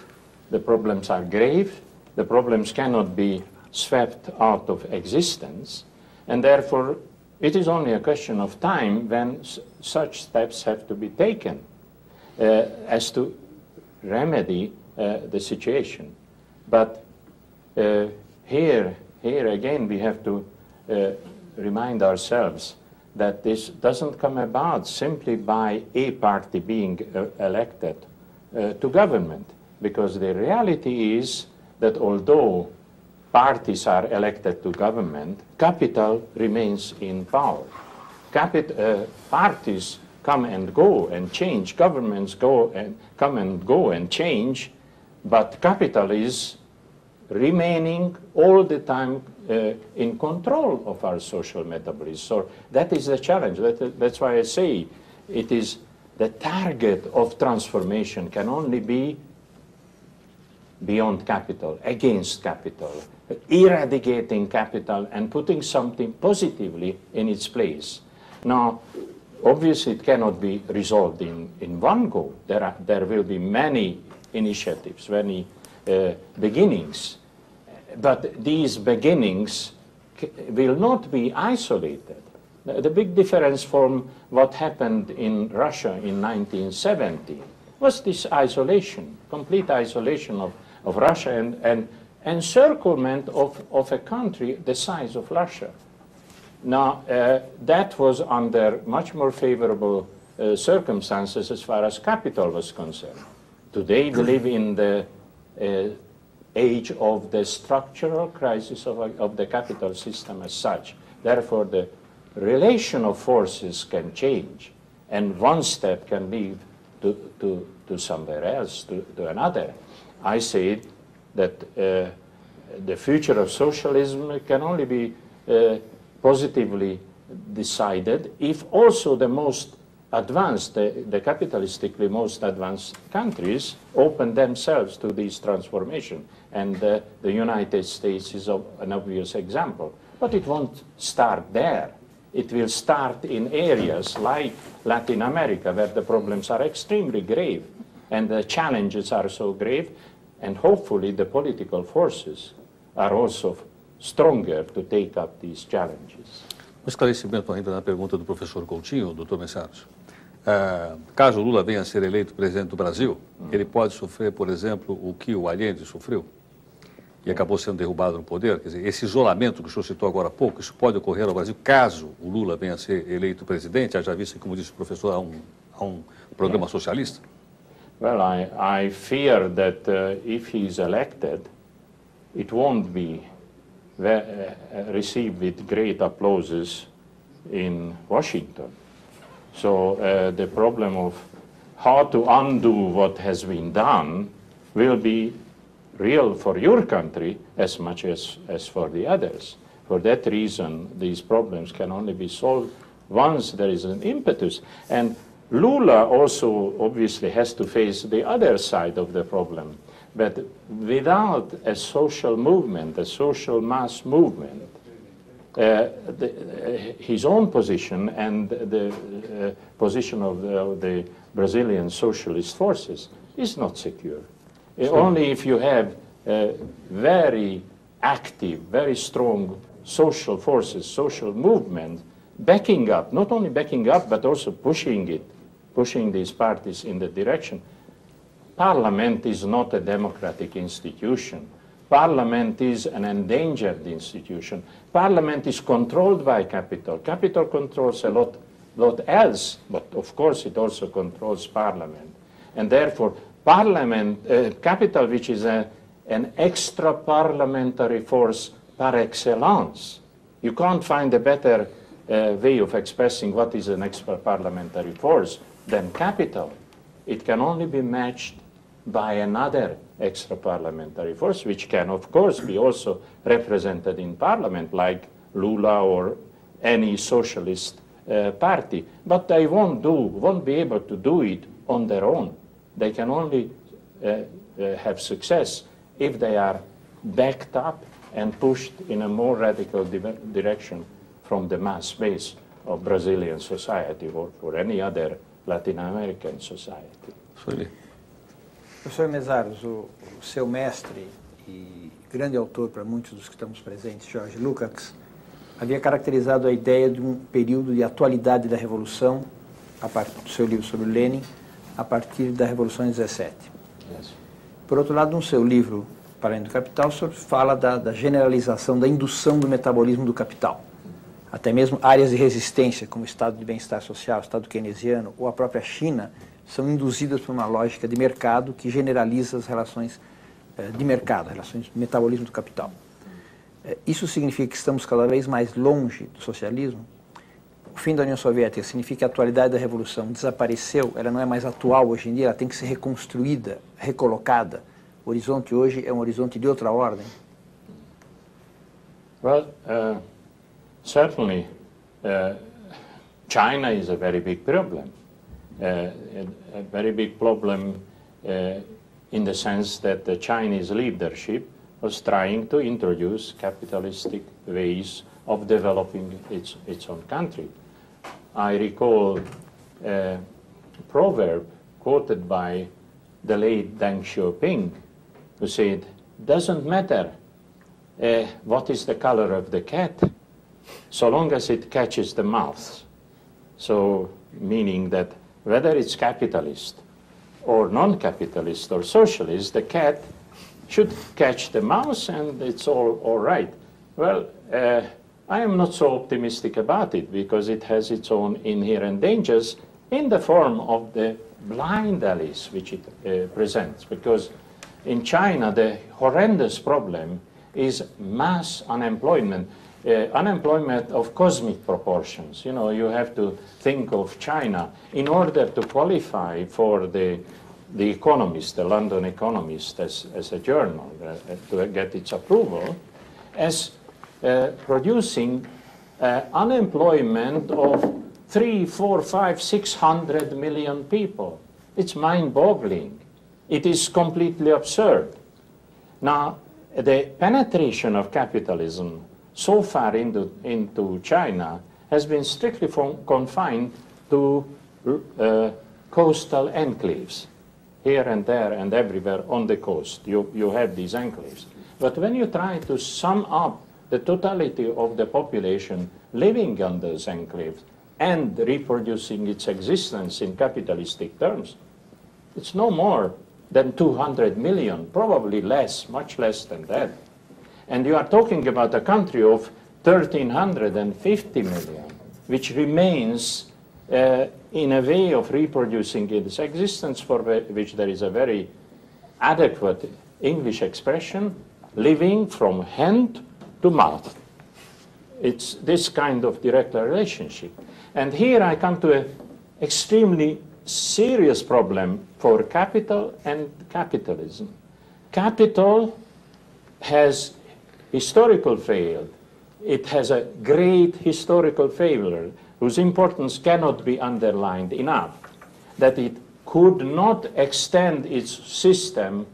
the problems are grave, the problems cannot be swept out of existence, and therefore it is only a question of time when such steps have to be taken as to remedy the situation. But here again we have to remind ourselves that this doesn't come about simply by a party being elected to government, because the reality is that although parties are elected to government, capital remains in power. Parties come and go and change, governments come and go and change, but capital is remaining all the time in control of our social metabolism. So that is the challenge. That's why I say it is the target of transformation can only be beyond capital, against capital, eradicating capital and putting something positively in its place. Now, obviously it cannot be resolved in one go. There will be many initiatives, many beginnings, but these beginnings will not be isolated. The big difference from what happened in Russia in 1970 was this isolation, complete isolation of Russia and encirclement of a country the size of Russia. Now, that was under much more favorable circumstances as far as capital was concerned. Today, we live in the age of the structural crisis of the capital system as such. Therefore, the relation of forces can change, and one step can lead to somewhere else, to another. I say that the future of socialism can only be positively decided if also the most advanced, the capitalistically most advanced countries open themselves to this transformation. And the United States is an obvious example. But it won't start there. It will start in areas like Latin America, where the problems are extremely grave and the challenges are so grave, and hopefully the political forces are also stronger to take up these challenges. Esclarecimento ainda na pergunta do professor Coutinho, doutor Mészáros. Caso Lula venha a ser eleito presidente do Brasil, ele pode sofrer, por exemplo, o que o Allende sofreu e acabou sendo derrubado no poder? Quer dizer, esse isolamento que o senhor citou agora há pouco, isso pode ocorrer no Brasil caso o Lula venha a ser eleito presidente, haja visto, como disse o professor, a um programa socialista? Well, I fear that if he is elected, it won't be received with great applauses in Washington. So the problem of how to undo what has been done will be real for your country as much as for the others. For that reason, these problems can only be solved once there is an impetus. And Lula also obviously has to face the other side of the problem. But without a social movement, a social mass movement, his own position and the position of the Brazilian socialist forces is not secure. Only if you have very active, very strong social forces, social movement, backing up, not only backing up, but also pushing these parties in the direction. Parliament is not a democratic institution. Parliament is an endangered institution. Parliament is controlled by capital. Capital controls a lot else, but of course it also controls Parliament. And therefore, capital, which is an extra parliamentary force par excellence. You can't find a better way of expressing what is an extra parliamentary force than capital. It can only be matched by another extra parliamentary force, which can, of course, be also represented in parliament, like Lula or any socialist party. But they won't be able to do it on their own. They can only have success if they are backed up and pushed in a more radical direction from the mass base of Brazilian society or any other Latin American society. Professor Mészáros, o seu mestre e grande autor para muitos dos que estamos presentes, George Lukács, havia caracterizado a ideia de um período de atualidade da Revolução, a partir do seu livro sobre Lenin, a partir da Revolução de 17. Yes. Por outro lado, no seu livro Para Além do Capital, o senhor fala da generalização, da indução do metabolismo do capital. Até mesmo áreas de resistência, como o estado de bem-estar social, o estado keynesiano ou a própria China, são induzidas por uma lógica de mercado que generaliza as relações de mercado, relações de metabolismo do capital. Isso significa que estamos cada vez mais longe do socialismo? O fim da União Soviética significa que a atualidade da Revolução desapareceu, ela não é mais atual hoje em dia, ela tem que ser reconstruída, recolocada. O horizonte hoje é um horizonte de outra ordem? Well, certainly, China is a very big problem. A very big problem in the sense that the Chinese leadership was trying to introduce capitalistic ways of developing its own country. I recall a proverb quoted by the late Deng Xiaoping, who said, "Doesn't matter what is the color of the cat, so long as it catches the mouse." So, meaning that whether it's capitalist or non-capitalist or socialist, the cat should catch the mouse and it's all right. Well, I am not so optimistic about it because it has its own inherent dangers in the form of the blind alleys which it presents. Because in China, the horrendous problem is mass unemployment. Unemployment of cosmic proportions. You know, you have to think of China in order to qualify for the Economist, the London Economist, as a journal, to get its approval, as producing unemployment of 300, 400, 500, 600 million people. It's mind-boggling. It is completely absurd. Now, the penetration of capitalism so far into China has been strictly confined to coastal enclaves. Here and there and everywhere on the coast, you have these enclaves. But when you try to sum up the totality of the population living on those enclaves and reproducing its existence in capitalistic terms, it's no more than 200 million, probably less, much less than that. And you are talking about a country of 1,350 million, which remains in a way of reproducing its existence for which there is a very adequate English expression, living from hand to mouth. It's this kind of direct relationship. And here I come to an extremely serious problem for capital and capitalism. capital has historical failed. It has a great historical failure whose importance cannot be underlined enough, that it could not extend its system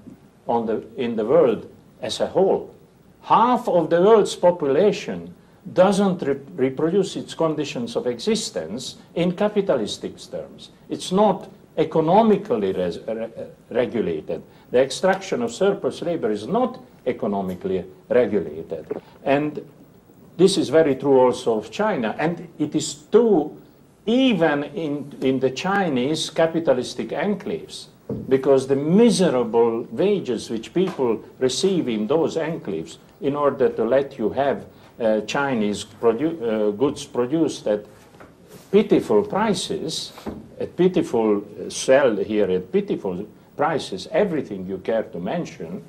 in the world as a whole. Half of the world's population doesn't reproduce its conditions of existence in capitalistic terms. It's not economically regulated. The extraction of surplus labor is not economically regulated. And this is very true also of China. And it is true even in the Chinese capitalistic enclaves, because the miserable wages which people receive in those enclaves in order to let you have Chinese goods produced at pitiful prices, at pitiful sell here at pitiful prices, everything you care to mention,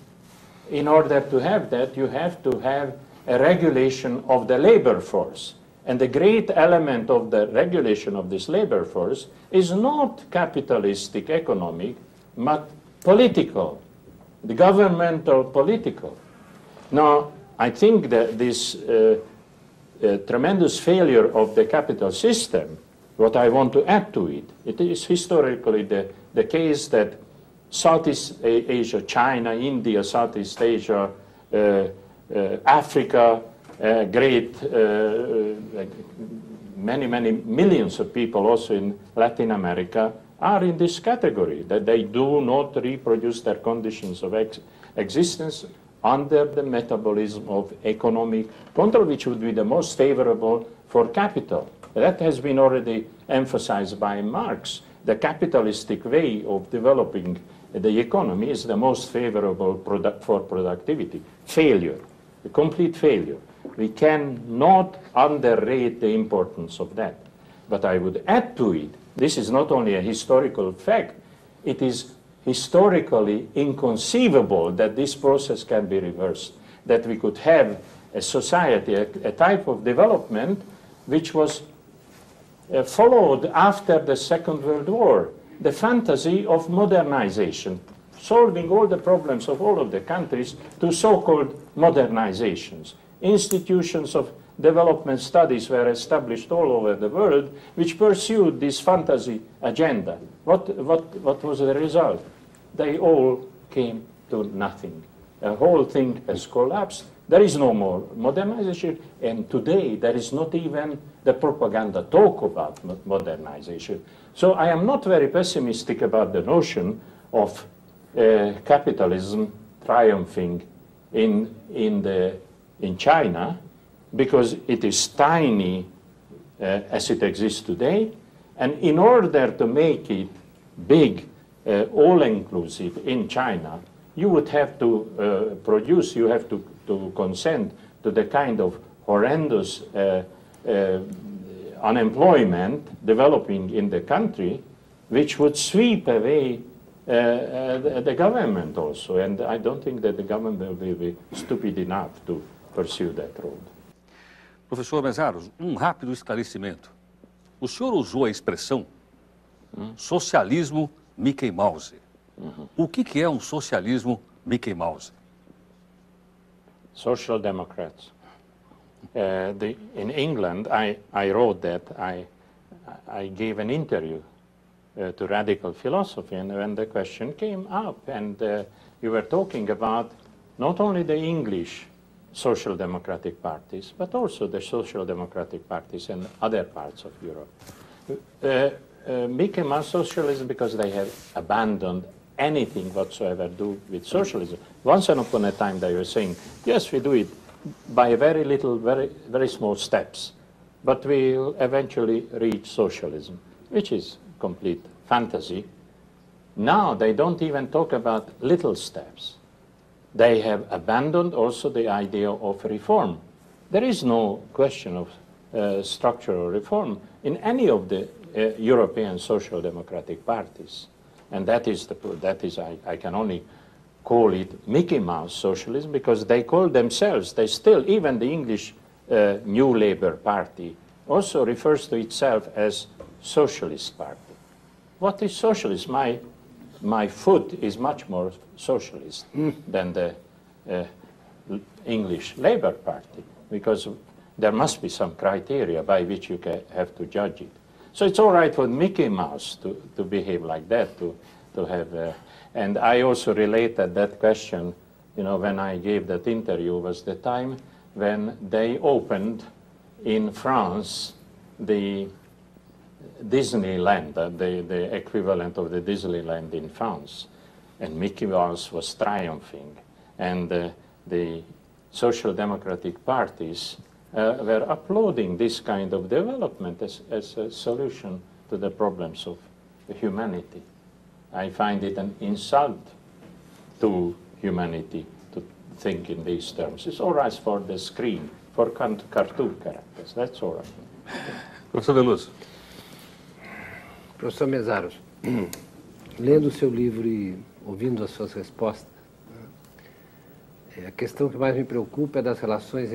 in order to have that, you have to have a regulation of the labor force. And the great element of the regulation of this labor force is not capitalistic economic, but political, the governmental political. Now, I think that this tremendous failure of the capital system, what I want to add to it, it is historically the case that Southeast Asia, China, India, Southeast Asia, Africa, many millions of people also in Latin America are in this category, that they do not reproduce their conditions of existence under the metabolism of economic control, which would be the most favorable for capital. That has been already emphasized by Marx. The capitalistic way of developing the economy is the most favorable for productivity. Failure, a complete failure. We cannot underrate the importance of that. But I would add to it, this is not only a historical fact, it is historically inconceivable that this process can be reversed, that we could have a society, a type of development which was followed after the Second World War, the fantasy of modernization, solving all the problems of all of the countries to so-called modernizations. Institutions of development studies were established all over the world which pursued this fantasy agenda. What was the result? They all came to nothing. The whole thing has collapsed. There is no more modernization, and today there is not even the propaganda talk about modernization. So I am not very pessimistic about the notion of capitalism triumphing in China, because it is tiny as it exists today, and in order to make it big, all-inclusive in China, you would have to you have to consent to the kind of horrendous unemployment developing in the country, which would sweep away the government also. And I don't think that the government will be stupid enough to pursue that road. Professor Mészáros, rápido esclarecimento. O senhor usou a expressão socialismo Mickey Mouse. O que é socialismo Mickey Mouse? Social Democrats. In England, I wrote that, I gave an interview to radical philosophy, and when the question came up, and you were talking about not only the English social democratic parties, but also the social democratic parties in other parts of Europe. Mickey Mouse socialism, because they have abandoned anything whatsoever to do with socialism. Once upon a time they were saying, yes, we do it by very little, very small steps, but we'll eventually reach socialism, which is complete fantasy. Now they don't even talk about little steps. They have abandoned also the idea of reform. There is no question of structural reform in any of the European social democratic parties. And that is, I can only call it Mickey Mouse socialism, because they call themselves, they still, even the English New Labour Party also refers to itself as Socialist Party. What is socialism? my foot is much more socialist than the English Labour Party, because there must be some criteria by which you have to judge it. So it's all right for Mickey Mouse to behave like that, to have, and I also related that question, you know, when I gave that interview was the time when they opened in France the Disneyland, the equivalent of the Disneyland in France, and Mickey Mouse was triumphing, and the social democratic parties were applauding this kind of development as a solution to the problems of humanity. I find it an insult to humanity to think in these terms. It's all right for the screen, for cartoon characters, that's all right. Professor Veloso. Professor Mészáros, lendo o seu livro e ouvindo as suas respostas, a questão que mais me preocupa é das relações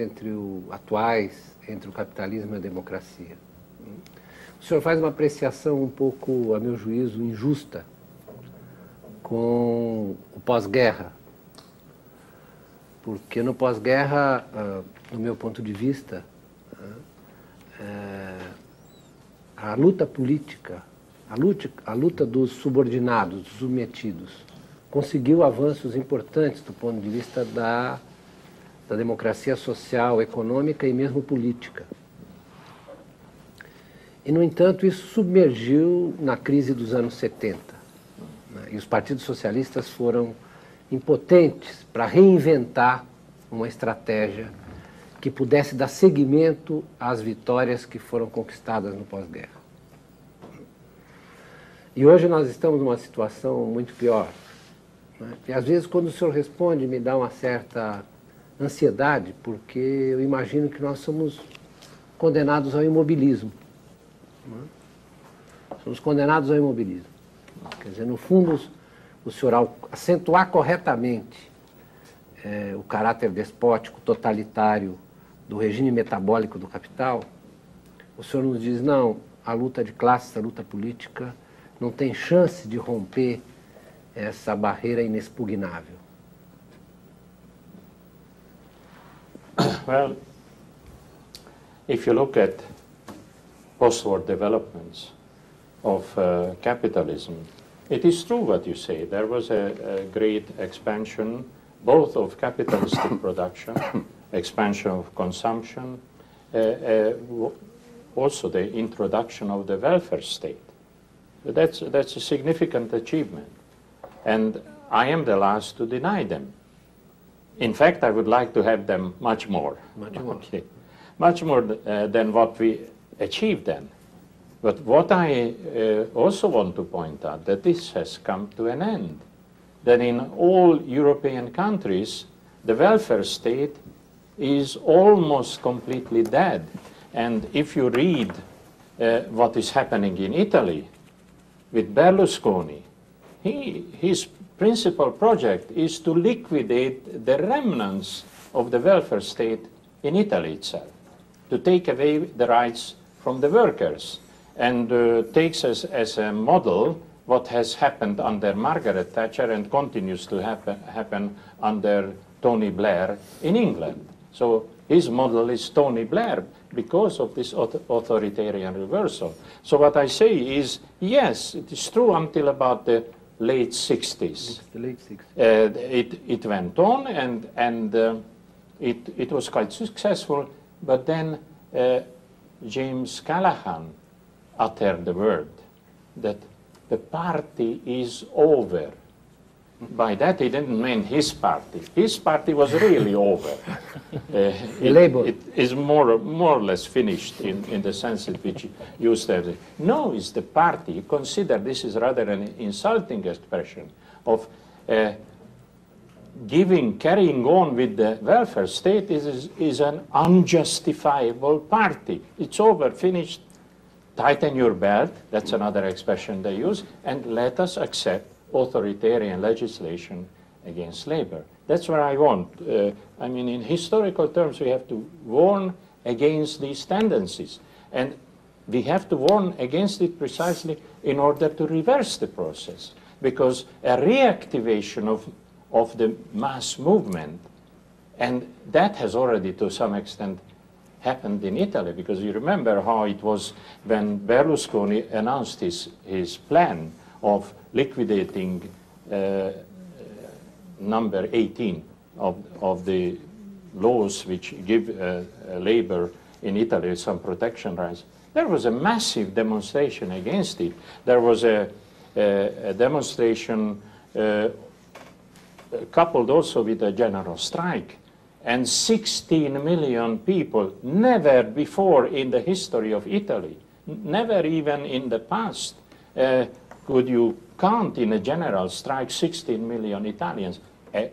atuais entre o capitalismo e a democracia. O senhor faz uma apreciação um pouco, a meu juízo, injusta com o pós-guerra, porque no pós-guerra, no meu ponto de vista, a luta política, a luta dos subordinados, dos submetidos, conseguiu avanços importantes do ponto de vista da democracia social, econômica e mesmo política. E, no entanto, isso submergiu na crise dos anos 70. Né? E os partidos socialistas foram impotentes para reinventar uma estratégia que pudesse dar seguimento às vitórias que foram conquistadas no pós-guerra. E hoje nós estamos numa situação muito pior. E às vezes, quando o senhor responde, me dá uma certa ansiedade, porque eu imagino que nós somos condenados ao imobilismo. Somos condenados ao imobilismo. Quer dizer, no fundo, o senhor, ao acentuar corretamente o caráter despótico, totalitário do regime metabólico do capital, o senhor nos diz, não, a luta de classes, a luta política, não tem chance de romper essa barreira inexpugnável. Well, if you look at post-war developments of capitalism, it is true what you say. There was a great expansion both of capitalistic production, expansion of consumption, also the introduction of the welfare state. That's a significant achievement. And I am the last to deny them. In fact, I would like to have them much more. Much more. Okay. Much more than what we achieved then. But what I also want to point out, that this has come to an end. That in all European countries, the welfare state is almost completely dead. And if you read what is happening in Italy with Berlusconi, his principal project is to liquidate the remnants of the welfare state in Italy itself, to take away the rights from the workers, and takes as a model what has happened under Margaret Thatcher and continues to happen under Tony Blair in England. So his model is Tony Blair because of this authoritarian reversal. So what I say is, yes, it is true until about the late 60s. The late 60s. It went on and it was quite successful, but then James Callaghan uttered the word that the party is over. By that he didn't mean his party. His party was really over. It is more or less finished in the sense in which you used to have it. No, it's the party. Consider this is rather an insulting expression of carrying on with the welfare state is an unjustifiable party. It's over, finished. Tighten your belt, that's another expression they use, and let us accept authoritarian legislation against labor. That's what I want. I mean, in historical terms, we have to warn against these tendencies. And we have to warn against it precisely in order to reverse the process. because a reactivation of the mass movement, and that has already to some extent happened in Italy, because you remember how it was when Berlusconi announced his plan of liquidating number 18 of the laws which give labor in Italy some protection rights. There was a massive demonstration against it. There was a demonstration coupled also with a general strike. And 16 million people, never before in the history of Italy, never even in the past, could you count in a general strike 16 million Italians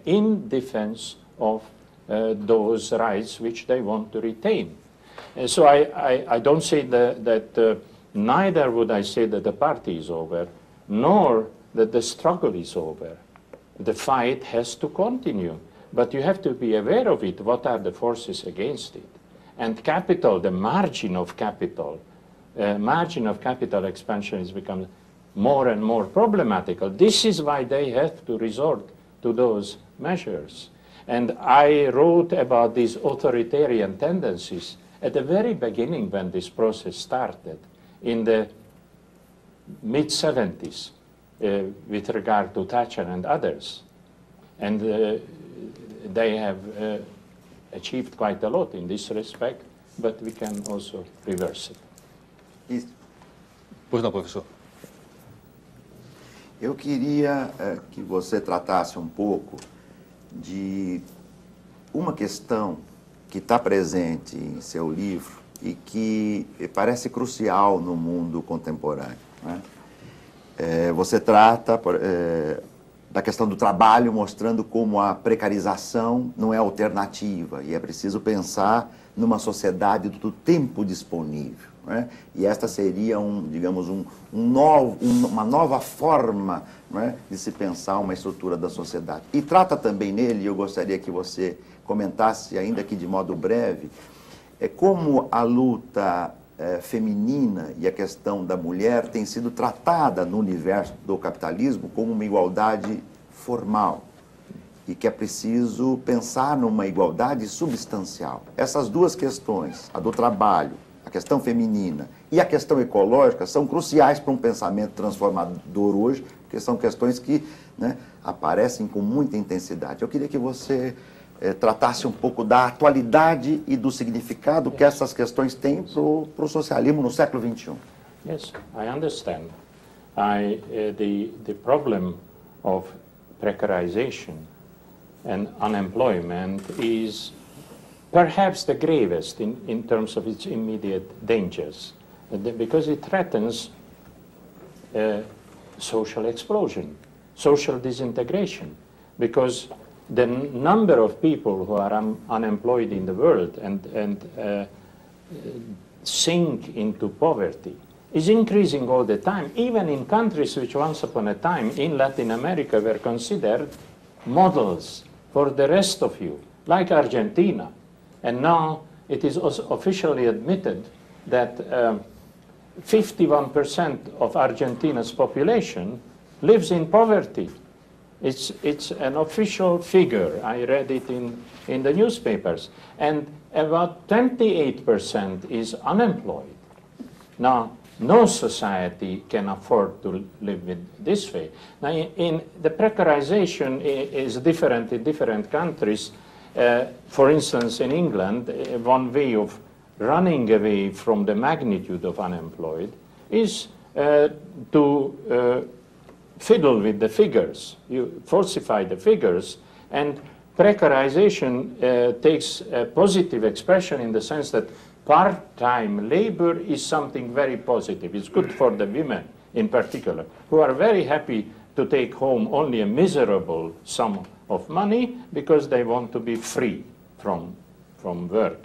in defense of those rights which they want to retain. So I don't say that neither would I say that the party is over, nor that the struggle is over. The fight has to continue. But you have to be aware of it. What are the forces against it? And capital, the margin of capital expansion has become more and more problematical. This is why they have to resort to those measures. And I wrote about these authoritarian tendencies at the very beginning when this process started, in the mid-70s, with regard to Thatcher and others. And they have achieved quite a lot in this respect, but we can also reverse it. Pois não, professor. Eu queria que você tratasse um pouco de uma questão que está presente em seu livro e que parece crucial no mundo contemporâneo, né? Você trata da questão do trabalho, mostrando como a precarização não é alternativa e é preciso pensar numa sociedade do tempo disponível, né? E esta seria, digamos, uma nova forma, né, de se pensar uma estrutura da sociedade. E trata também nele, eu gostaria que você comentasse, ainda que de modo breve, como a luta feminina e a questão da mulher tem sido tratada no universo do capitalismo como uma igualdade formal e que é preciso pensar numa igualdade substancial. Essas duas questões, a do trabalho, a questão feminina e a questão ecológica, são cruciais para um pensamento transformador hoje, porque são questões que, né, aparecem com muita intensidade. Eu queria que você tratasse um pouco da atualidade e do significado que essas questões têm para o socialismo no século XXI. Yes, I understand. The problem of precarization and unemployment is perhaps the gravest in terms of its immediate dangers, because it threatens social explosion, social disintegration, because the number of people who are unemployed in the world and sink into poverty is increasing all the time, even in countries which once upon a time in Latin America were considered models for the rest of you, like Argentina. And now it is also officially admitted that 51% of Argentina's population lives in poverty. It's an official figure. I read it in the newspapers. And about 28% is unemployed. Now, no society can afford to live with this way. Now, in the precarization is different in different countries. For instance, in England, one way of running away from the magnitude of unemployed is to fiddle with the figures. You falsify the figures, and precarization takes a positive expression in the sense that part-time labor is something very positive. It's good for the women in particular, who are very happy to take home only a miserable sum of money because they want to be free from work.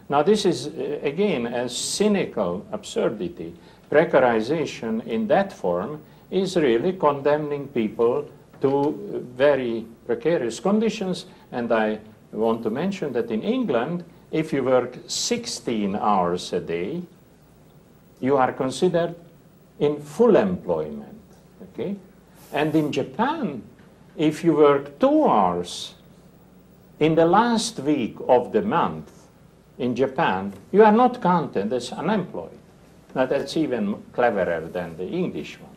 Now this is, again, a cynical absurdity. Precarization in that form is really condemning people to very precarious conditions. And I want to mention that in England, if you work 16 hours a day, you are considered in full employment, okay? And in Japan, if you work 2 hours in the last week of the month in Japan, you are not counted as unemployed. Now that's even cleverer than the English one.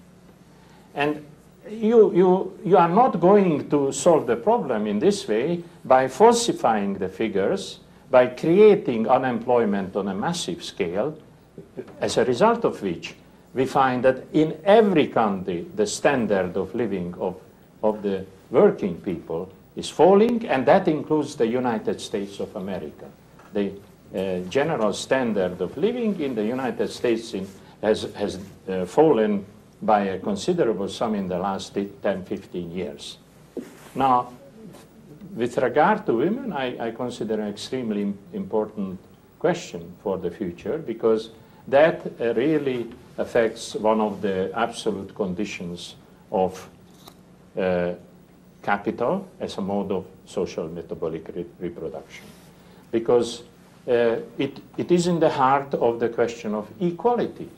And you are not going to solve the problem in this way by falsifying the figures, by creating unemployment on a massive scale, as a result of which we find that in every country the standard of living of the working people is falling, and that includes the United States of America. The general standard of living in the United States has fallen by a considerable sum in the last 10, 15 years. Now, with regard to women, I consider an extremely important question for the future, because that really affects one of the absolute conditions of capital as a mode of social metabolic reproduction. Because it is in the heart of the question of equality.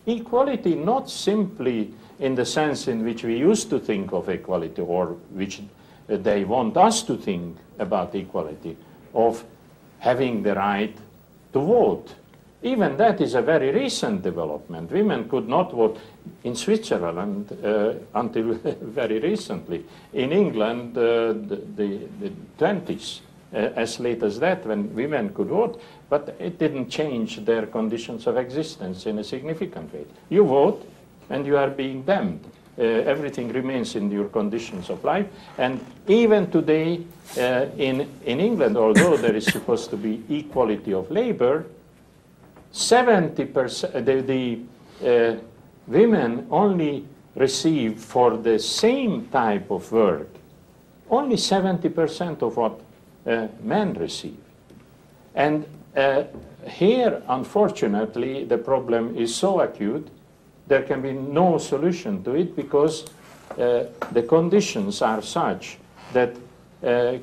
Equality not simply in the sense in which we used to think of equality, or which they want us to think about equality, of having the right to vote. Even that is a very recent development. Women could not vote in Switzerland until very recently. In England, the 20s, as late as that, when women could vote, but it didn't change their conditions of existence in a significant way. You vote, and you are being damned. Everything remains in your conditions of life. And even today, in England, although there is supposed to be equality of labor, 70% the women only receive for the same type of work only 70% of what men receive. And here, unfortunately, the problem is so acute, there can be no solution to it, because the conditions are such that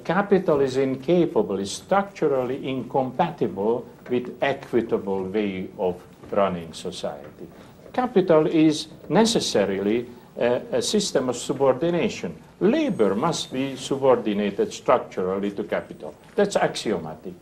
capital is incapable, is structurally incompatible with equitable way of running society. Capital is necessarily a system of subordination. Labor must be subordinated structurally to capital. That's axiomatic.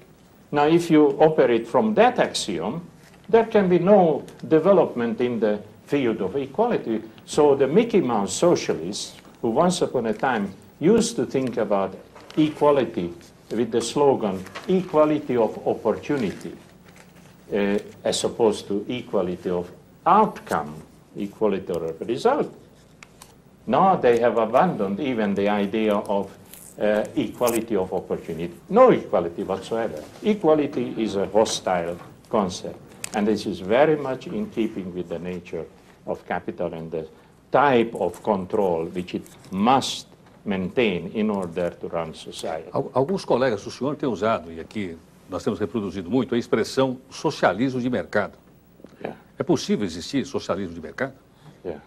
Now, if you operate from that axiom, there can be no development in the field of equality. So the Mickey Mouse socialists, who once upon a time used to think about equality with the slogan, equality of opportunity, as opposed to equality of outcome, equality of result. Now they have abandoned even the idea of equality of opportunity. No equality whatsoever. Equality is a hostile concept. And this is very much in keeping with the nature of capital and the type of control which it must maintain in order to run society. Alguns colegas do senhor têm usado, e aqui nós temos reproduzido muito, a expressão socialismo de mercado. Yeah. É possível existir socialismo de mercado? Yeah.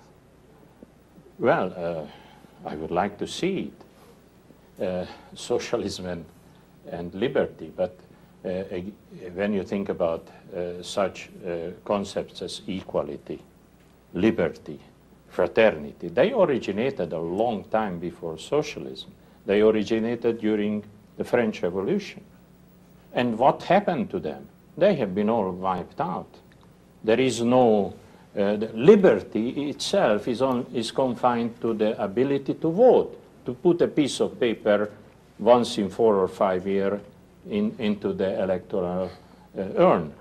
Well, I would like to see it, socialism and liberty, but when you think about such concepts as equality, liberty, fraternity, they originated a long time before socialism. They originated during the French Revolution. And what happened to them? They have been all wiped out. There is no, the liberty itself is confined to the ability to vote, to put a piece of paper once in 4 or 5 years into the electoral urn.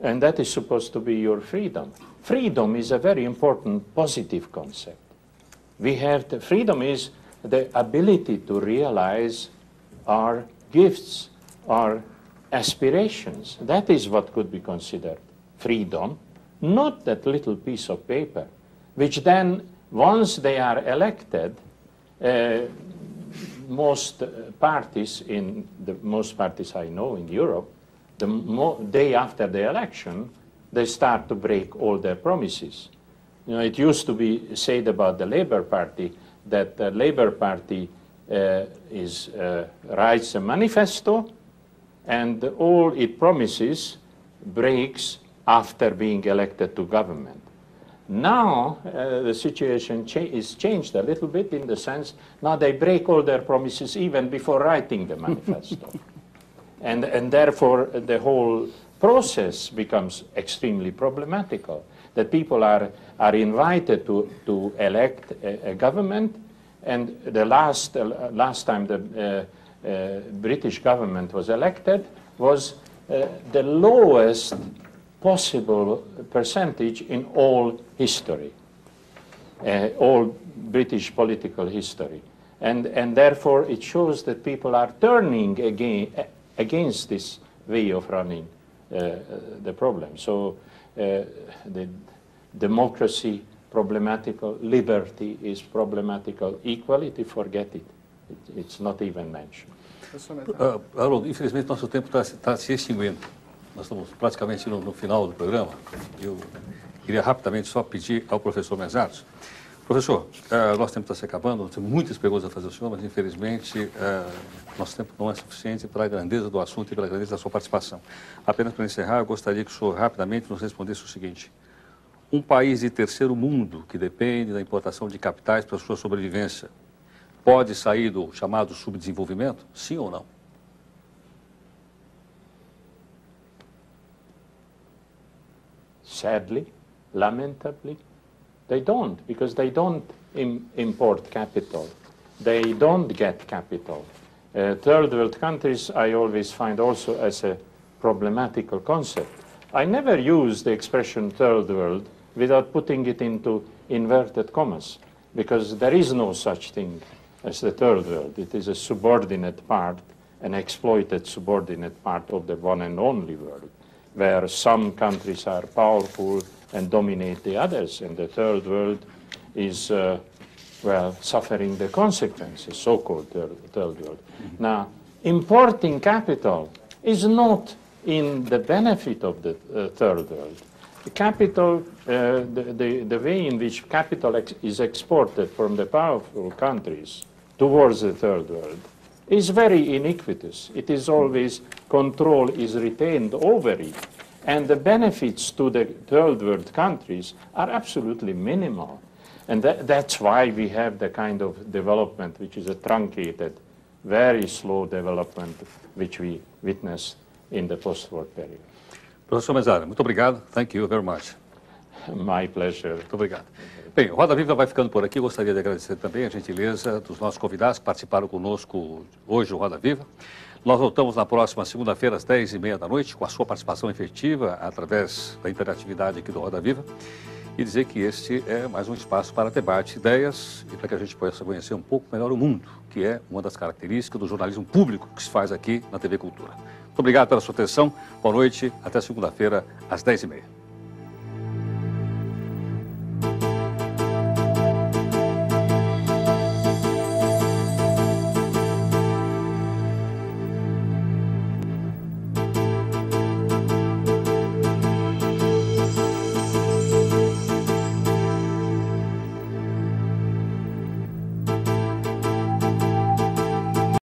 And that is supposed to be your freedom. Freedom is a very important positive concept. We have the freedom is the ability to realize our gifts, our aspirations. That is what could be considered freedom, not that little piece of paper, which then, once they are elected, most parties I know in Europe, the day after the election, they start to break all their promises. You know, it used to be said about the Labour Party that the Labour Party writes a manifesto, and all it promises breaks after being elected to government. Now the situation is changed a little bit in the sense now they break all their promises even before writing the manifesto. And therefore the whole process becomes extremely problematical. That people are invited to elect a government, and the last time the British government was elected was the lowest possible percentage in all history, all British political history. And therefore it shows that people are turning against this way of running the problem. So the democracy problematical, liberty is problematical, equality, forget it. It's not even mentioned. Haroldo, infelizmente nosso tempo está se extinguindo. Nós estamos praticamente no final do programa. Eu queria rapidamente só pedir ao professor Mészáros. Professor, nosso tempo está se acabando, tem muitas perguntas a fazer ao senhor, mas infelizmente nosso tempo não é suficiente para a grandeza do assunto e pela grandeza da sua participação. Apenas para encerrar, eu gostaria que o senhor rapidamente nos respondesse o seguinte. Um país de terceiro mundo que depende da importação de capitais para a sua sobrevivência pode sair do chamado subdesenvolvimento? Sim ou não? Sadly, lamentably, they don't, because they don't import capital. They don't get capital. Third world countries I always find also as a problematical concept. I never use the expression third world without putting it into inverted commas, because there is no such thing as the third world. It is a subordinate part, an exploited subordinate part of the one and only world, where some countries are powerful and dominate the others, and the third world is, well, suffering the consequences, so-called third world. Now, importing capital is not in the benefit of the third world. The capital, the way in which capital is exported from the powerful countries towards the third world is very iniquitous. It is always, control is retained over it. And the benefits to the third world countries are absolutely minimal. And that's why we have the kind of development which is a truncated, very slow development which we witnessed in the post-war period. Professor Mészáros, muito obrigado. Thank you very much. My pleasure. Muito obrigado. Bem, o Roda Viva vai ficando por aqui. Gostaria de agradecer também a gentileza dos nossos convidados que participaram conosco hoje no Roda Viva. Nós voltamos na próxima segunda-feira, às 10h30 da noite, com a sua participação efetiva através da interatividade aqui do Roda Viva. E dizer que este é mais um espaço para debate, ideias e para que a gente possa conhecer um pouco melhor o mundo, que é uma das características do jornalismo público que se faz aqui na TV Cultura. Muito obrigado pela sua atenção. Boa noite. Até segunda-feira, às 10h30.